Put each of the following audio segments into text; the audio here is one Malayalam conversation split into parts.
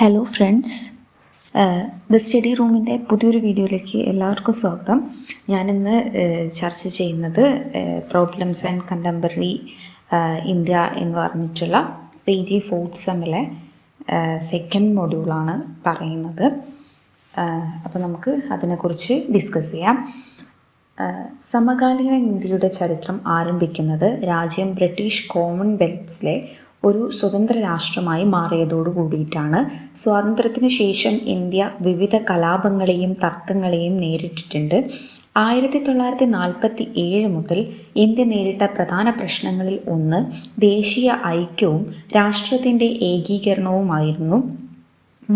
ഹലോ ഫ്രണ്ട്സ്, ദ സ്റ്റഡി റൂമിൻ്റെ പുതിയൊരു വീഡിയോയിലേക്ക് എല്ലാവർക്കും സ്വാഗതം. ഞാനിന്ന് ചർച്ച ചെയ്യുന്നത് പ്രോബ്ലംസ് ആൻഡ് കണ്ടംപററി ഇന്ത്യ എന്ന് പറഞ്ഞിട്ടുള്ള PG 4th സെമ്മിലെ സെക്കൻഡ് മൊഡ്യൂളാണ് പറയുന്നത്. അപ്പോൾ നമുക്ക് അതിനെക്കുറിച്ച് ഡിസ്കസ് ചെയ്യാം. സമകാലീന ഇന്ത്യയുടെ ചരിത്രം ആരംഭിക്കുന്നത് രാജ്യം ബ്രിട്ടീഷ് കോമൺവെൽത്തിലെ ഒരു സ്വതന്ത്ര രാഷ്ട്രമായി മാറിയതോടു കൂടിയിട്ടാണ്. സ്വാതന്ത്ര്യത്തിന് ശേഷം ഇന്ത്യ വിവിധ കലാപങ്ങളെയും തർക്കങ്ങളെയും നേരിട്ടിട്ടുണ്ട്. 1947 മുതൽ ഇന്ത്യ നേരിട്ട പ്രധാന പ്രശ്നങ്ങളിൽ ഒന്ന് ദേശീയ ഐക്യവും രാഷ്ട്രത്തിൻ്റെ ഏകീകരണവുമായിരുന്നു.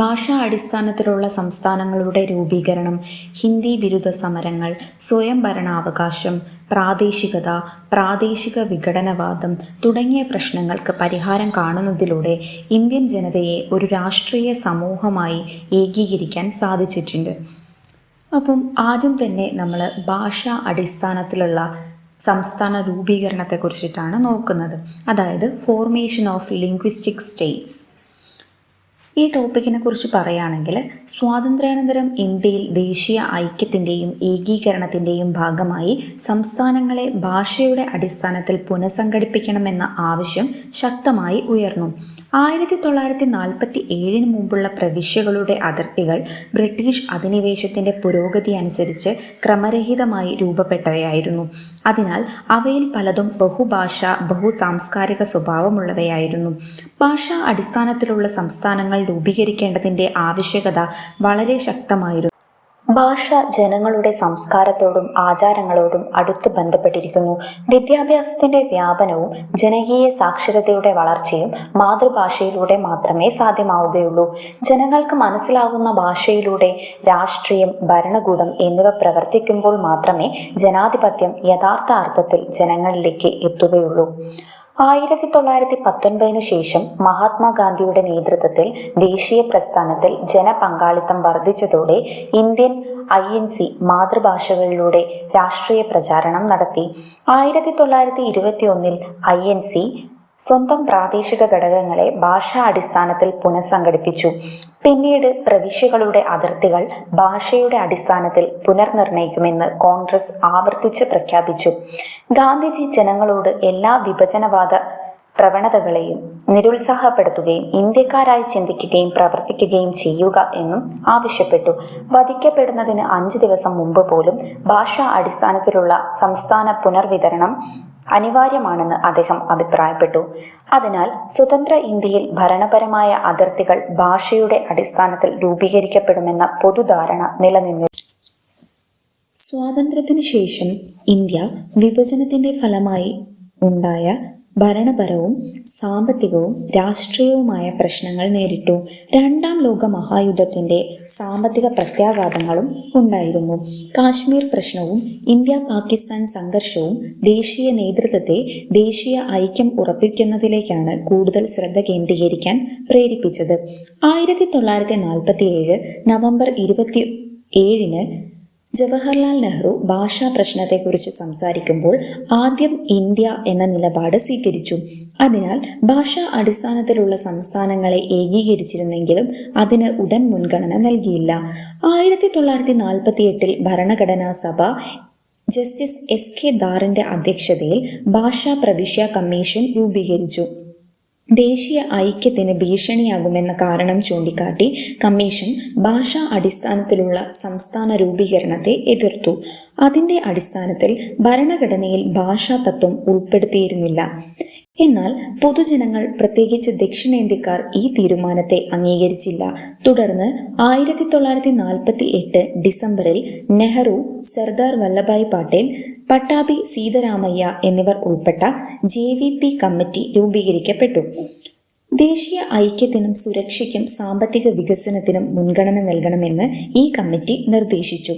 ഭാഷാ അടിസ്ഥാനത്തിലുള്ള സംസ്ഥാനങ്ങളുടെ രൂപീകരണം, ഹിന്ദി വിരുദ്ധ സമരങ്ങൾ, സ്വയം ഭരണാവകാശം, പ്രാദേശികത, പ്രാദേശിക വിഘടനവാദം തുടങ്ങിയ പ്രശ്നങ്ങൾക്ക് പരിഹാരം കാണുന്നതിലൂടെ ഇന്ത്യൻ ജനതയെ ഒരു രാഷ്ട്രീയ സമൂഹമായി ഏകീകരിക്കാൻ സാധിച്ചിട്ടുണ്ട്. അപ്പം ആദ്യം തന്നെ നമ്മൾ ഭാഷാ അടിസ്ഥാനത്തിലുള്ള സംസ്ഥാന രൂപീകരണത്തെക്കുറിച്ചിട്ടാണ് നോക്കുന്നത്, അതായത് ഫോർമേഷൻ ഓഫ് ലിംഗ്വിസ്റ്റിക് സ്റ്റേറ്റ്സ്. ഈ ടോപ്പിക്കിനെ കുറിച്ച് പറയുകയാണെങ്കിൽ, സ്വാതന്ത്ര്യാനന്തരം ഇന്ത്യയിൽ ദേശീയ ഐക്യത്തിൻ്റെയും ഏകീകരണത്തിൻ്റെയും ഭാഗമായി സംസ്ഥാനങ്ങളെ ഭാഷയുടെ അടിസ്ഥാനത്തിൽ പുനഃസംഘടിപ്പിക്കണമെന്ന ആവശ്യം ശക്തമായി ഉയർന്നു. 1947 മുമ്പുള്ള പ്രവിശ്യകളുടെ അതിർത്തികൾ ബ്രിട്ടീഷ് അധിനിവേശത്തിൻ്റെ പുരോഗതി അനുസരിച്ച് ക്രമരഹിതമായി രൂപപ്പെട്ടവയായിരുന്നു. അതിനാൽ അവയിൽ പലതും ബഹുഭാഷാ ബഹുസാംസ്കാരിക സ്വഭാവമുള്ളവയായിരുന്നു. ഭാഷാ അടിസ്ഥാനത്തിലുള്ള സംസ്ഥാനങ്ങൾ രൂപീകരിക്കേണ്ടതിൻ്റെ ആവശ്യകത വളരെ ശക്തമായിരുന്നു. ഭാഷ ജനങ്ങളുടെ സംസ്കാരത്തോടും ആചാരങ്ങളോടും അടുത്തു ബന്ധപ്പെട്ടിരിക്കുന്നു. വിദ്യാഭ്യാസത്തിൻ്റെ വ്യാപനവും ജനകീയ സാക്ഷരതയുടെ വളർച്ചയും മാതൃഭാഷയിലൂടെ മാത്രമേ സാധ്യമാവുകയുള്ളൂ. ജനങ്ങൾക്ക് മനസ്സിലാകുന്ന ഭാഷയിലൂടെ രാഷ്ട്രീയം, ഭരണകൂടം എന്നിവ പ്രവർത്തിക്കുമ്പോൾ മാത്രമേ ജനാധിപത്യം യഥാർത്ഥ അർത്ഥത്തിൽ ജനങ്ങളിലേക്ക് എത്തുകയുള്ളൂ. 1919 ശേഷം മഹാത്മാഗാന്ധിയുടെ നേതൃത്വത്തിൽ ദേശീയ പ്രസ്ഥാനത്തിൽ ജനപങ്കാളിത്തം വർദ്ധിച്ചതോടെ ഇന്ത്യൻ INC മാതൃഭാഷകളിലൂടെ രാഷ്ട്രീയ പ്രചാരണം നടത്തി. 1921 INC സ്വന്തം പ്രാദേശിക ഘടകങ്ങളെ ഭാഷാ അടിസ്ഥാനത്തിൽ പുനഃസംഘടിപ്പിച്ചു. പിന്നീട് പ്രവിശ്യകളുടെ അതിർത്തികൾ ഭാഷയുടെ അടിസ്ഥാനത്തിൽ പുനർനിർണയിക്കുമെന്ന് കോൺഗ്രസ് ആവർത്തിച്ച് പ്രഖ്യാപിച്ചു. ഗാന്ധിജി ജനങ്ങളോട് എല്ലാ വിഭജനവാദ പ്രവണതകളെയും നിരുത്സാഹപ്പെടുത്തുകയും ഇന്ത്യക്കാരായി ചിന്തിക്കുകയും പ്രവർത്തിക്കുകയും ചെയ്യുക എന്നും ആവശ്യപ്പെട്ടു. വധിക്കപ്പെടുന്നതിന് 5 ദിവസം മുമ്പ് പോലും ഭാഷാ അടിസ്ഥാനത്തിലുള്ള സംസ്ഥാന പുനർവിതരണം അനിവാര്യമാണെന്ന് അദ്ദേഹം അഭിപ്രായപ്പെട്ടു. അതിനാൽ സ്വതന്ത്ര ഇന്ത്യയിൽ ഭരണപരമായ അതിർത്തികൾ ഭാഷയുടെ അടിസ്ഥാനത്തിൽ രൂപീകരിക്കപ്പെടുമെന്ന പൊതുധാരണ നിലനിന്നു. സ്വാതന്ത്ര്യത്തിനു ശേഷം ഇന്ത്യ വിഭജനത്തിന്റെ ഫലമായി ഉണ്ടായ ഭരണപരവും സാമ്പത്തികവും രാഷ്ട്രീയവുമായ പ്രശ്നങ്ങൾ നേരിട്ടു. രണ്ടാം ലോക മഹായുദ്ധത്തിൻ്റെ സാമ്പത്തിക പ്രത്യാഘാതങ്ങളും ഉണ്ടായിരുന്നു. കാശ്മീർ പ്രശ്നവും ഇന്ത്യ പാകിസ്ഥാൻ സംഘർഷവും ദേശീയ നേതൃത്വത്തെ ദേശീയ ഐക്യം ഉറപ്പിക്കുന്നതിലേക്കാണ് കൂടുതൽ ശ്രദ്ധ കേന്ദ്രീകരിക്കാൻ പ്രേരിപ്പിച്ചത്. 1947 നവംബർ 27 ജവഹർലാൽ നെഹ്റു ഭാഷാ പ്രശ്നത്തെക്കുറിച്ച് സംസാരിക്കുമ്പോൾ ആദ്യം ഇന്ത്യ എന്ന നിലപാട് സ്വീകരിച്ചു. അതിനാൽ ഭാഷാ അടിസ്ഥാനത്തിലുള്ള സംസ്ഥാനങ്ങളെ ഏകീകരിച്ചിരുന്നെങ്കിലും അതിന് ഉടൻ മുൻഗണന നൽകിയില്ല. 1948 ഭരണഘടനാ സഭ ജസ്റ്റിസ് SK ധാറിന്റെ അധ്യക്ഷതയിൽ ഭാഷാ പ്രവിശ്യ കമ്മീഷൻ രൂപീകരിച്ചു. ദേശീയ ഐക്യത്തിന് ഭീഷണിയാകുമെന്ന കാരണം ചൂണ്ടിക്കാട്ടി കമ്മീഷൻ ഭാഷാ അടിസ്ഥാനത്തിലുള്ള സംസ്ഥാന രൂപീകരണത്തെ എതിർത്തു. അതിൻ്റെ അടിസ്ഥാനത്തിൽ ഭരണഘടനയിൽ ഭാഷാ തത്വം ഉൾപ്പെടുത്തിയിരുന്നില്ല. എന്നാൽ പൊതുജനങ്ങൾ, പ്രത്യേകിച്ച് ദക്ഷിണേന്ത്യക്കാർ ഈ തീരുമാനത്തെ അംഗീകരിച്ചില്ല. തുടർന്ന് 1948 ഡിസംബറിൽ നെഹ്റു, സർദാർ വല്ലഭായ് പട്ടേൽ, പട്ടാഭി സീതാരാമയ്യ എന്നിവർ ഉൾപ്പെട്ട JVP കമ്മിറ്റി രൂപീകരിക്കപ്പെട്ടു. ദേശീയ ഐക്യത്തിനും സുരക്ഷയ്ക്കും സാമ്പത്തിക വികസനത്തിനും മുൻഗണന നൽകണമെന്ന് ഈ കമ്മിറ്റി നിർദ്ദേശിച്ചു.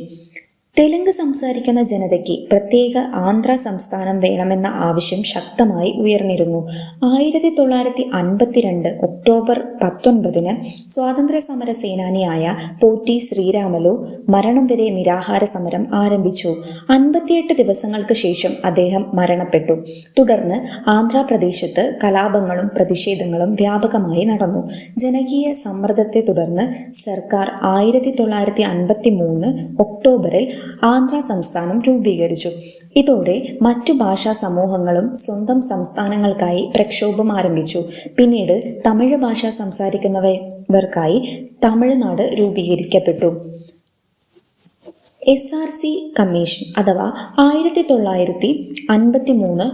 തെലുങ്ക് സംസാരിക്കുന്ന ജനതയ്ക്ക് പ്രത്യേക ആന്ധ്ര സംസ്ഥാനം വേണമെന്ന ആവശ്യം ശക്തമായി ഉയർന്നിരുന്നു. 1952 ഒക്ടോബർ 19 സ്വാതന്ത്ര്യ സമര സേനാനിയായ പോറ്റി ശ്രീരാമലു മരണം വരെ നിരാഹാര സമരം ആരംഭിച്ചു. 58 ദിവസങ്ങൾക്ക് ശേഷം അദ്ദേഹം മരണപ്പെട്ടു. തുടർന്ന് ആന്ധ്രാപ്രദേശത്ത് കലാപങ്ങളും പ്രതിഷേധങ്ങളും വ്യാപകമായി നടന്നു. ജനകീയ സമ്മർദ്ദത്തെ തുടർന്ന് സർക്കാർ 1953 ഒക്ടോബറിൽ ആന്ധ്ര സംസ്ഥാനം രൂപീകരിച്ചു. ഇതോടെ മറ്റു ഭാഷാ സമൂഹങ്ങളും സ്വന്തം സംസ്ഥാനങ്ങൾക്കായി പ്രക്ഷോഭം ആരംഭിച്ചു. പിന്നീട് തമിഴ് ഭാഷ സംസാരിക്കുന്നവർക്കായി തമിഴ്നാട് രൂപീകരിക്കപ്പെട്ടു. SRC കമ്മീഷൻ അഥവാ 1953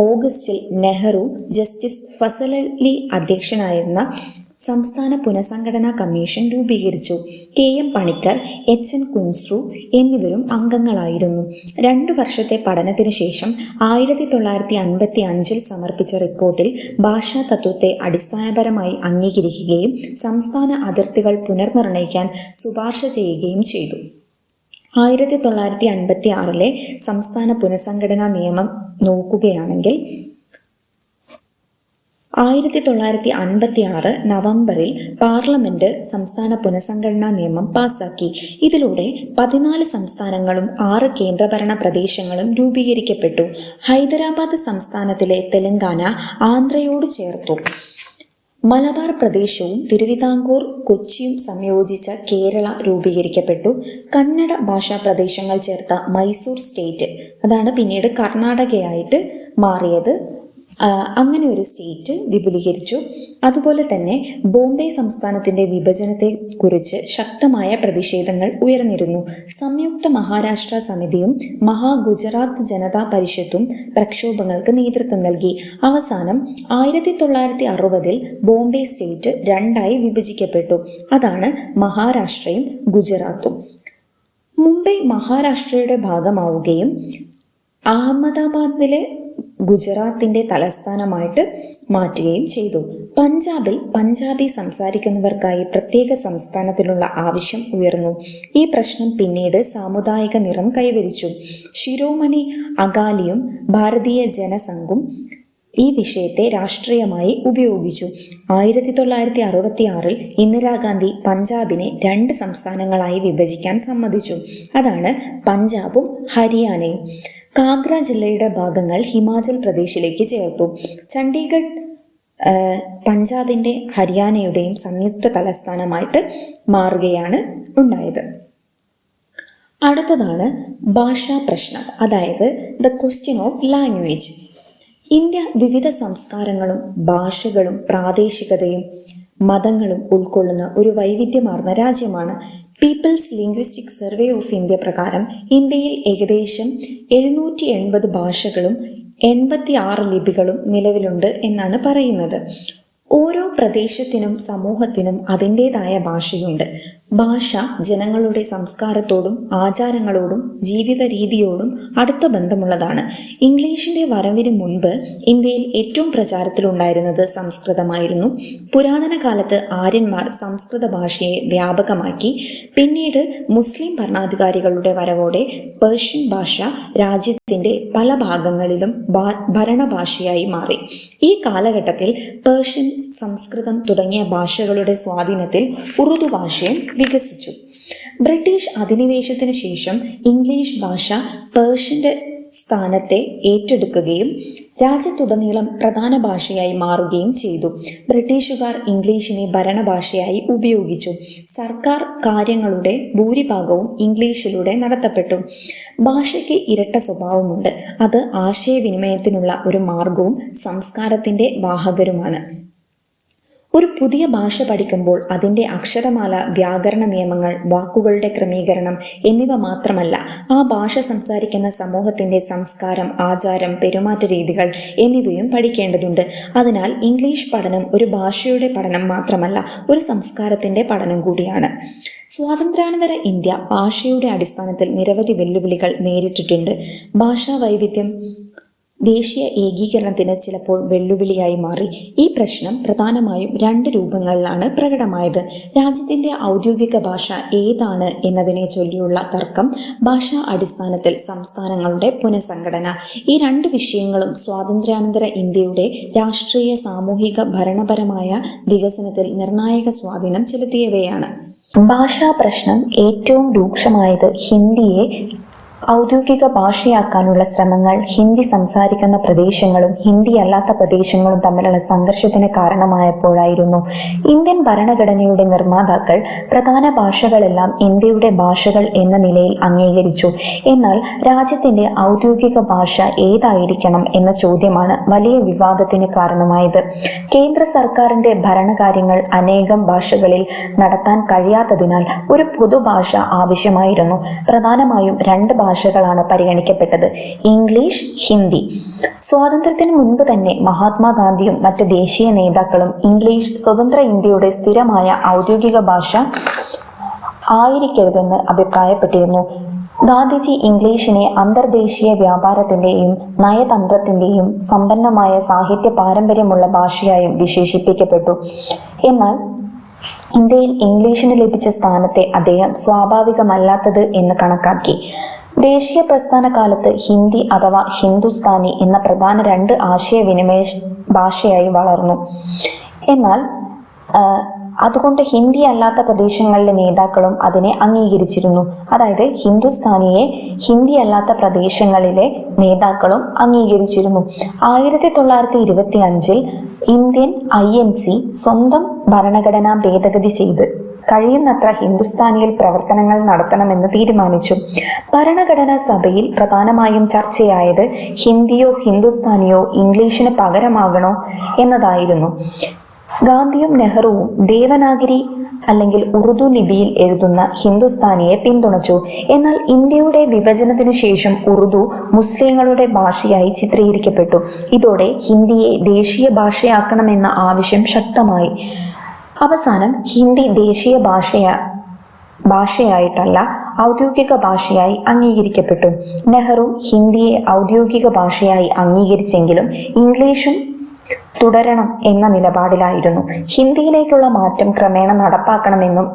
ഓഗസ്റ്റിൽ നെഹ്റു, ജസ്റ്റിസ് ഫസലലി അധ്യക്ഷനായിരുന്ന സംസ്ഥാന പുനഃസംഘടനാ കമ്മീഷൻ രൂപീകരിച്ചു. KM പണിക്കർ, HN കുൻസ്രു എന്നിവരും അംഗങ്ങളായിരുന്നു. 2 വർഷത്തെ പഠനത്തിന് ശേഷം 1955 സമർപ്പിച്ച റിപ്പോർട്ടിൽ ഭാഷാ തത്വത്തെ അടിസ്ഥാനപരമായി അംഗീകരിക്കുകയും സംസ്ഥാന അതിർത്തികൾ പുനർനിർണയിക്കാൻ ശുപാർശ ചെയ്യുകയും ചെയ്തു. 1956 സംസ്ഥാന പുനഃസംഘടനാ നിയമം നോക്കുകയാണെങ്കിൽ 1956 നവംബറിൽ പാർലമെന്റ് സംസ്ഥാന പുനഃസംഘടനാ നിയമം പാസാക്കി. ഇതിലൂടെ 14 സംസ്ഥാനങ്ങളും 6 കേന്ദ്രഭരണ പ്രദേശങ്ങളും രൂപീകരിക്കപ്പെട്ടു. ഹൈദരാബാദ് സംസ്ഥാനത്തിലെ തെലങ്കാന ആന്ധ്രയോട് ചേർത്തു. മലബാർ പ്രദേശവും തിരുവിതാംകൂർ, കൊച്ചിയും സംയോജിച്ച കേരള രൂപീകരിക്കപ്പെട്ടു. കന്നഡ ഭാഷാ പ്രദേശങ്ങൾ ചേർത്ത മൈസൂർ സ്റ്റേറ്റ്, അതാണ് പിന്നീട് കർണാടകയായിട്ട് മാറിയത്, അങ്ങനെ ഒരു സ്റ്റേറ്റ് വിപുലീകരിച്ചു. അതുപോലെ തന്നെ ബോംബെ സംസ്ഥാനത്തിന്റെ വിഭജനത്തെ കുറിച്ച് ശക്തമായ പ്രതിഷേധങ്ങൾ ഉയർന്നിരുന്നു. സംയുക്ത മഹാരാഷ്ട്ര സമിതിയും മഹാഗുജറാത്ത് ജനതാ പരിഷത്തും പ്രക്ഷോഭങ്ങൾക്ക് നേതൃത്വം നൽകി. അവസാനം 1960 ബോംബെ സ്റ്റേറ്റ് 2ആയി വിഭജിക്കപ്പെട്ടു. അതാണ് മഹാരാഷ്ട്രയും ഗുജറാത്തും. മുംബൈ മഹാരാഷ്ട്രയുടെ ഭാഗമാവുകയും അഹമ്മദാബാദിലെ ഗുജറാത്തിന്റെ തലസ്ഥാനമായിട്ട് മാറ്റുകയും ചെയ്തു. പഞ്ചാബിൽ പഞ്ചാബി സംസാരിക്കുന്നവർക്കായി പ്രത്യേക സംസ്ഥാനത്തിലുള്ള ആവശ്യം ഉയർന്നു. ഈ പ്രശ്നം പിന്നീട് സാമുദായിക നിറം കൈവരിച്ചു. ശിരോമണി അകാലിയും ഭാരതീയ ജനസംഘും ഈ വിഷയത്തെ രാഷ്ട്രീയമായി ഉപയോഗിച്ചു. 1966 ഇന്ദിരാഗാന്ധി പഞ്ചാബിനെ 2 സംസ്ഥാനങ്ങളായി വിഭജിക്കാൻ സമ്മതിച്ചു. അതാണ് പഞ്ചാബും ഹരിയാനയും. കാഗ്ര ജില്ലയുടെ ഭാഗങ്ങൾ ഹിമാചൽ പ്രദേശിലേക്ക് ചേർത്തു. ചണ്ഡീഗഡ് പഞ്ചാബിന്റെ ഹരിയാനയുടെയും സംയുക്ത തലസ്ഥാനമായിട്ട് മാറുകയാണ് ഉണ്ടായത്. അടുത്തതാണ് ഭാഷാ പ്രശ്നം, അതായത് the question of language. India വിവിധ സംസ്കാരങ്ങളും ഭാഷകളും പ്രാദേശികതയും മതങ്ങളും ഉൾക്കൊള്ളുന്ന ഒരു വൈവിധ്യമാർന്ന രാജ്യമാണ്. People's linguistic survey of India പ്രകാരം ഇന്ത്യയിൽ ഏകദേശം 780 ഭാഷകളും 86 ലിപികളും നിലവിലുണ്ട് എന്നാണ് പറയുന്നത്. ഓരോ പ്രദേശത്തിനും സമൂഹത്തിനും അതിൻ്റെതായ ഭാഷയുണ്ട്. ഭാഷ ജനങ്ങളുടെ സംസ്കാരത്തോടും ആചാരങ്ങളോടും ജീവിത രീതിയോടും അടുത്ത ബന്ധമുള്ളതാണ്. ഇംഗ്ലീഷിന്റെ വരവിന് മുൻപ് ഇന്ത്യയിൽ ഏറ്റവും പ്രചാരത്തിലുണ്ടായിരുന്നത് സംസ്കൃതമായിരുന്നു. പുരാതന കാലത്ത് ആര്യന്മാർ സംസ്കൃത ഭാഷയെ വ്യാപകമാക്കി. പിന്നീട് മുസ്ലിം ഭരണാധികാരികളുടെ വരവോടെ പേർഷ്യൻ ഭാഷ രാജ്യത്തിന്റെ പല ഭാഗങ്ങളിലും ഭരണഭാഷയായി മാറി. ഈ കാലഘട്ടത്തിൽ പേർഷ്യൻ, സംസ്കൃതം തുടങ്ങിയ ഭാഷകളുടെ സ്വാധീനത്തിൽ ഉറുദു ഭാഷയും വികസിച്ചു. ബ്രിട്ടീഷ് അധിനിവേശത്തിന് ശേഷം ഇംഗ്ലീഷ് ഭാഷ പേർഷ്യന്റെ സ്ഥാനത്തെ ഏറ്റെടുക്കുകയും രാജ്യത്തുടനീളം പ്രധാന ഭാഷയായി മാറുകയും ചെയ്തു. ബ്രിട്ടീഷുകാർ ഇംഗ്ലീഷിനെ ഭരണഭാഷയായി ഉപയോഗിച്ചു. സർക്കാർ കാര്യങ്ങളുടെ ഭൂരിഭാഗവും ഇംഗ്ലീഷിലൂടെ നടത്തപ്പെട്ടു. ഭാഷയ്ക്ക് ഇരട്ട സ്വഭാവമുണ്ട്. അത് ആശയവിനിമയത്തിനുള്ള ഒരു മാർഗവും സംസ്കാരത്തിന്റെ വാഹകരുമാണ്. ഒരു പുതിയ ഭാഷ പഠിക്കുമ്പോൾ അതിൻ്റെ അക്ഷരമാല, വ്യാകരണ നിയമങ്ങൾ, വാക്കുകളുടെ ക്രമീകരണം എന്നിവ മാത്രമല്ല, ആ ഭാഷ സംസാരിക്കുന്ന സമൂഹത്തിൻ്റെ സംസ്കാരം, ആചാരം, പെരുമാറ്റ രീതികൾ എന്നിവയും പഠിക്കേണ്ടതുണ്ട്. അതിനാൽ ഇംഗ്ലീഷ് പഠനം ഒരു ഭാഷയുടെ പഠനം മാത്രമല്ല, ഒരു സംസ്കാരത്തിൻ്റെ പഠനം കൂടിയാണ്. സ്വാതന്ത്ര്യാനന്തര ഇന്ത്യ ഭാഷയുടെ അടിസ്ഥാനത്തിൽ നിരവധി വെല്ലുവിളികൾ നേരിട്ടിട്ടുണ്ട്. ഭാഷാ വൈവിധ്യം ദേശീയ ഏകീകരണത്തിന് ചിലപ്പോൾ വെല്ലുവിളിയായി മാറി. ഈ പ്രശ്നം പ്രധാനമായും രണ്ട് രൂപങ്ങളിലാണ് പ്രകടമായത്. രാജ്യത്തിന്റെ ഔദ്യോഗിക ഭാഷ ഏതാണ് എന്നതിനെ ചൊല്ലിയുള്ള തർക്കം, ഭാഷാ അടിസ്ഥാനത്തിൽ സംസ്ഥാനങ്ങളുടെ പുനഃസംഘടന. ഈ രണ്ട് വിഷയങ്ങളും സ്വാതന്ത്ര്യാനന്തര ഇന്ത്യയുടെ രാഷ്ട്രീയ, സാമൂഹിക, ഭരണപരമായ വികസനത്തിൽ നിർണായക സ്വാധീനം ചെലുത്തിയവയാണ്. ഭാഷാ പ്രശ്നം ഏറ്റവും രൂക്ഷമായത് ഹിന്ദിയെ ഔദ്യോഗിക ഭാഷയാക്കാനുള്ള ശ്രമങ്ങൾ ഹിന്ദി സംസാരിക്കുന്ന പ്രദേശങ്ങളും ഹിന്ദി അല്ലാത്ത പ്രദേശങ്ങളും തമ്മിലുള്ള സംഘർഷത്തിന് കാരണമായപ്പോഴായിരുന്നു. ഇന്ത്യൻ ഭരണഘടനയുടെ നിർമ്മാതാക്കൾ പ്രധാന ഭാഷകളെല്ലാം ഇന്ത്യയുടെ ഭാഷകൾ എന്ന നിലയിൽ അംഗീകരിച്ചു. എന്നാൽ രാജ്യത്തിന്റെ ഔദ്യോഗിക ഭാഷ ഏതായിരിക്കണം എന്ന ചോദ്യമാണ് വലിയ വിവാദത്തിന് കാരണമായത്. കേന്ദ്ര സർക്കാരിന്റെ ഭരണകാര്യങ്ങൾ അനേകം ഭാഷകളിൽ നടത്താൻ കഴിയാത്തതിനാൽ ഒരു പൊതുഭാഷ ആവശ്യമായിരുന്നു. പ്രധാനമായും രണ്ട് ഭാഷകളാണ് പരിഗണിക്കപ്പെട്ടത്: ഇംഗ്ലീഷ്, ഹിന്ദി. സ്വാതന്ത്ര്യത്തിന് മുൻപ് തന്നെ മഹാത്മാഗാന്ധിയും മറ്റ് ദേശീയ നേതാക്കളും ഇംഗ്ലീഷ് സ്വതന്ത്ര ഇന്ത്യയുടെ സ്ഥിരമായ ഔദ്യോഗിക ഭാഷ ആയിരിക്കരുതെന്ന് അഭിപ്രായപ്പെട്ടിരുന്നു. ഗാന്ധിജി ഇംഗ്ലീഷിനെ അന്തർദേശീയ വ്യാപാരത്തിന്റെയും നയതന്ത്രത്തിന്റെയും സമ്പന്നമായ സാഹിത്യ പാരമ്പര്യമുള്ള ഭാഷയായും വിശേഷിപ്പിക്കപ്പെട്ടു. എന്നാൽ ഇന്ത്യയിൽ ഇംഗ്ലീഷിന് ലഭിച്ച സ്ഥാനത്തെ അദ്ദേഹം സ്വാഭാവികമല്ലാത്തത് എന്ന് കണക്കാക്കി. ദേശീയ പ്രസ്ഥാന കാലത്ത് ഹിന്ദി അഥവാ ഹിന്ദുസ്ഥാനി എന്ന പ്രധാന രണ്ട് ആശയവിനിമയ ഭാഷയായി വളർന്നു. എന്നാൽ അതുകൊണ്ട് ഹിന്ദി അല്ലാത്ത പ്രദേശങ്ങളിലെ നേതാക്കളും അതിനെ അംഗീകരിച്ചിരുന്നു. അതായത് ഹിന്ദുസ്ഥാനിയെ ഹിന്ദി അല്ലാത്ത പ്രദേശങ്ങളിലെ നേതാക്കളും അംഗീകരിച്ചിരുന്നു. 1925 ഇന്ത്യൻ INC സ്വന്തം ഭരണഘടനാ ഭേദഗതി ചെയ്ത് കഴിയുന്നത്ര ഹിന്ദുസ്ഥാനിയിൽ പ്രവർത്തനങ്ങൾ നടത്തണമെന്ന് തീരുമാനിച്ചു. ഭരണഘടനാ സഭയിൽ പ്രധാനമായും ചർച്ചയായത് ഹിന്ദിയോ ഹിന്ദുസ്ഥാനിയോ ഇംഗ്ലീഷിന് പകരമാകണോ എന്നതായിരുന്നു. ഗാന്ധിയും നെഹ്റുവും ദേവനാഗരി അല്ലെങ്കിൽ ഉറുദു ലിപിയിൽ എഴുതുന്ന ഹിന്ദുസ്ഥാനിയെ പിന്തുണച്ചു. എന്നാൽ ഇന്ത്യയുടെ വിഭജനത്തിന് ശേഷം ഉറുദു മുസ്ലിങ്ങളുടെ ഭാഷയായി ചിത്രീകരിക്കപ്പെട്ടു. ഇതോടെ ഹിന്ദിയെ ദേശീയ ഭാഷയാക്കണമെന്ന ആവശ്യം ശക്തമായി. അവസാനം ഹിന്ദി ദേശീയ ഭാഷയായിട്ടല്ല ഔദ്യോഗിക ഭാഷയായി അംഗീകരിക്കപ്പെട്ടു. നെഹ്റു ഹിന്ദിയെ ഔദ്യോഗിക ഭാഷയായി അംഗീകരിച്ചെങ്കിലും ഇംഗ്ലീഷും തുടരണം എന്ന നിലപാടിലായിരുന്നു. ഹിന്ദിയിലേക്കുള്ള മാറ്റം ക്രമേണ നടപ്പാക്കണമെന്നും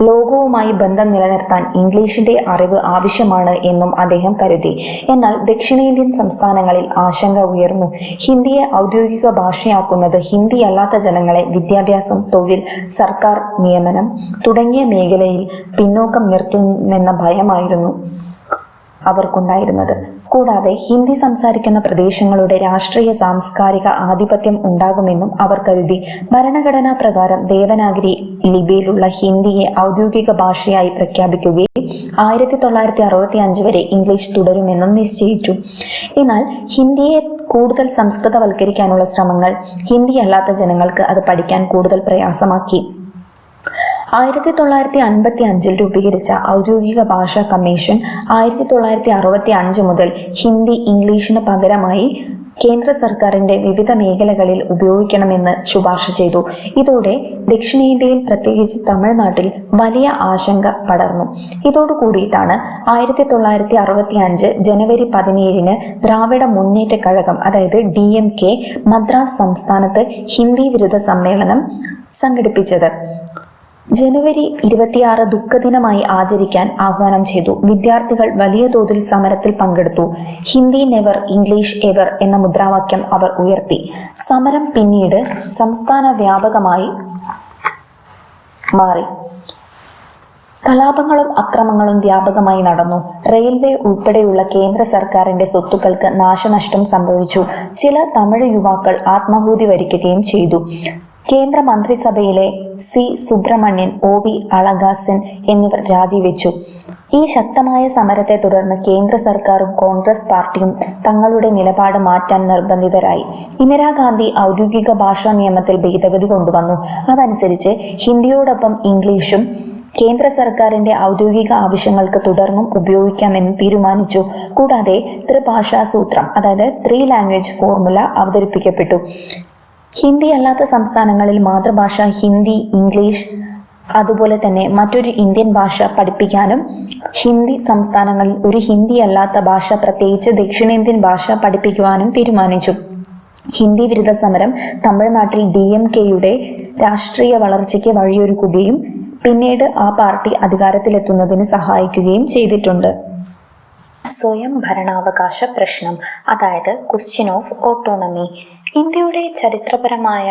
ലോകവുമായി ബന്ധം നിലനിർത്താൻ ഇംഗ്ലീഷിന്റെ അറിവ് ആവശ്യമാണ് എന്നും അദ്ദേഹം കരുതി. എന്നാൽ ദക്ഷിണേന്ത്യൻ സംസ്ഥാനങ്ങളിൽ ആശങ്ക ഉയർന്നു. ഹിന്ദിയെ ഔദ്യോഗിക ഭാഷയാക്കുന്നത് ഹിന്ദി അല്ലാത്ത ജനങ്ങളെ വിദ്യാഭ്യാസം, തൊഴിൽ, സർക്കാർ നിയമനം തുടങ്ങിയ മേഖലയിൽ പിന്നോക്കം നിർത്തുമെന്ന ഭയമായിരുന്നു അവർക്കുണ്ടായിരുന്നത്. കൂടാതെ ഹിന്ദി സംസാരിക്കുന്ന പ്രദേശങ്ങളുടെ രാഷ്ട്രീയ, സാംസ്കാരിക ആധിപത്യം ഉണ്ടാകുമെന്നും അവർ കരുതി. ഭരണഘടനാ പ്രകാരം ദേവനാഗരി ലിപിയിലുള്ള ഹിന്ദിയെ ഔദ്യോഗിക ഭാഷയായി പ്രഖ്യാപിക്കുകയും 1965 വരെ ഇംഗ്ലീഷ് തുടരുമെന്നും നിശ്ചയിച്ചു. എന്നാൽ ഹിന്ദിയെ കൂടുതൽ സംസ്കൃതവൽക്കരിക്കാനുള്ള ശ്രമങ്ങൾ ഹിന്ദി അല്ലാത്ത ജനങ്ങൾക്ക് അത് പഠിക്കാൻ കൂടുതൽ പ്രയാസമാക്കി. 1955 രൂപീകരിച്ച ഔദ്യോഗിക ഭാഷാ കമ്മീഷൻ 1965 മുതൽ ഹിന്ദി ഇംഗ്ലീഷിന് പകരമായി കേന്ദ്ര സർക്കാരിന്റെ വിവിധ മേഖലകളിൽ ഉപയോഗിക്കണമെന്ന് ശുപാർശ ചെയ്തു. ഇതോടെ ദക്ഷിണേന്ത്യയിൽ, പ്രത്യേകിച്ച് തമിഴ്നാട്ടിൽ വലിയ ആശങ്ക പടർന്നു. ഇതോടുകൂടിയിട്ടാണ് 1965 ജനുവരി 17 ദ്രാവിഡ മുന്നേറ്റ കഴകം, അതായത് DMK, മദ്രാസ് സംസ്ഥാനത്ത് ഹിന്ദി വിരുദ്ധ സമ്മേളനം സംഘടിപ്പിച്ചത്. ജനുവരി 26 ദുഃഖദിനമായി ആചരിക്കാൻ ആഹ്വാനം ചെയ്തു. വിദ്യാർത്ഥികൾ വലിയ തോതിൽ സമരത്തിൽ പങ്കെടുത്തു. ഹിന്ദി നെവർ, ഇംഗ്ലീഷ് എവർ എന്ന മുദ്രാവാക്യം അവർ ഉയർത്തി. സമരം പിന്നീട് സംസ്ഥാന വ്യാപകമായി മാറി. കലാപങ്ങളും അക്രമങ്ങളും വ്യാപകമായി നടന്നു. റെയിൽവേ ഉൾപ്പെടെയുള്ള കേന്ദ്ര സർക്കാരിന്റെ സ്വത്തുക്കൾക്ക് നാശനഷ്ടം സംഭവിച്ചു. ചില തമിഴ് യുവാക്കൾ ആത്മാഹുതി വരിക്കുകയും ചെയ്തു. കേന്ദ്ര മന്ത്രിസഭയിലെ C. സുബ്രഹ്മണ്യൻ, OV. അളഗാസൻ എന്നിവർ രാജിവെച്ചു. ഈ ശക്തമായ സമരത്തെ തുടർന്ന് കേന്ദ്ര സർക്കാരും കോൺഗ്രസ് പാർട്ടിയും തങ്ങളുടെ നിലപാട് മാറ്റാൻ നിർബന്ധിതരായി. ഇന്ദിരാഗാന്ധി ഔദ്യോഗിക ഭാഷാ നിയമത്തിൽ ഭേദഗതി കൊണ്ടുവന്നു. അതനുസരിച്ച് ഹിന്ദിയോടൊപ്പം ഇംഗ്ലീഷും കേന്ദ്ര സർക്കാരിന്റെ ഔദ്യോഗിക ആവശ്യങ്ങൾക്ക് തുടർന്നും ഉപയോഗിക്കാമെന്ന് തീരുമാനിച്ചു. കൂടാതെ ത്രിഭാഷാ സൂത്രം, അതായത് 3 ലാംഗ്വേജ് ഫോർമുല അവതരിപ്പിക്കപ്പെട്ടു. ഹിന്ദി അല്ലാത്ത സംസ്ഥാനങ്ങളിൽ മാതൃഭാഷ ഹിന്ദി, ഇംഗ്ലീഷ് അതുപോലെ തന്നെ മറ്റൊരു ഇന്ത്യൻ ഭാഷ പഠിപ്പിക്കാനും ഹിന്ദി സംസ്ഥാനങ്ങളിൽ ഒരു ഹിന്ദി അല്ലാത്ത ഭാഷ, പ്രത്യേകിച്ച് ദക്ഷിണേന്ത്യൻ ഭാഷ പഠിപ്പിക്കുവാനും തീരുമാനിച്ചു. ഹിന്ദി വിരുദ്ധ സമരം തമിഴ്നാട്ടിൽ DMKയുടെ രാഷ്ട്രീയ വളർച്ചയ്ക്ക് വഴിയൊരുക്കുകയും പിന്നീട് ആ പാർട്ടി അധികാരത്തിലെത്തുന്നതിന് സഹായിക്കുകയും ചെയ്തിട്ടുണ്ട്. സ്വയം ഭരണാവകാശ പ്രശ്നം, അതായത് ക്വസ്റ്റ്യൻ ഓഫ് ഓട്ടോണമി. ഇന്ത്യയുടെ ചരിത്രപരമായ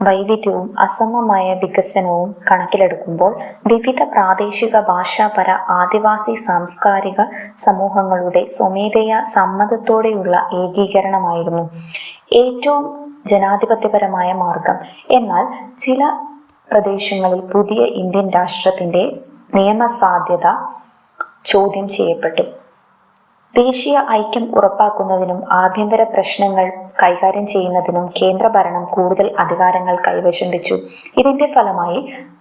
വൈവിധ്യവും അസമമായ വികസനവും കണക്കിലെടുക്കുമ്പോൾ വിവിധ പ്രാദേശിക ഭാഷാപര ആദിവാസി സാംസ്കാരിക സമൂഹങ്ങളുടെ സ്വമേധയാ സമ്മതത്തോടെയുള്ള ഏകീകരണമായിരുന്നു ഏറ്റവും ജനാധിപത്യപരമായ മാർഗം. എന്നാൽ ചില പ്രദേശങ്ങളിൽ പുതിയ ഇന്ത്യൻ രാഷ്ട്രത്തിന്റെ നിയമസാധ്യത ചോദ്യം ചെയ്യപ്പെട്ടു. ദേശീയ ഐക്യം ഉറപ്പാക്കുന്നതിനും ആഭ്യന്തര പ്രശ്നങ്ങൾ കൈകാര്യം ചെയ്യുന്നതിനും കേന്ദ്രഭരണം കൂടുതൽ അധികാരങ്ങൾ കൈവശം വെച്ചു. ഇതിന്റെ ഫലമായി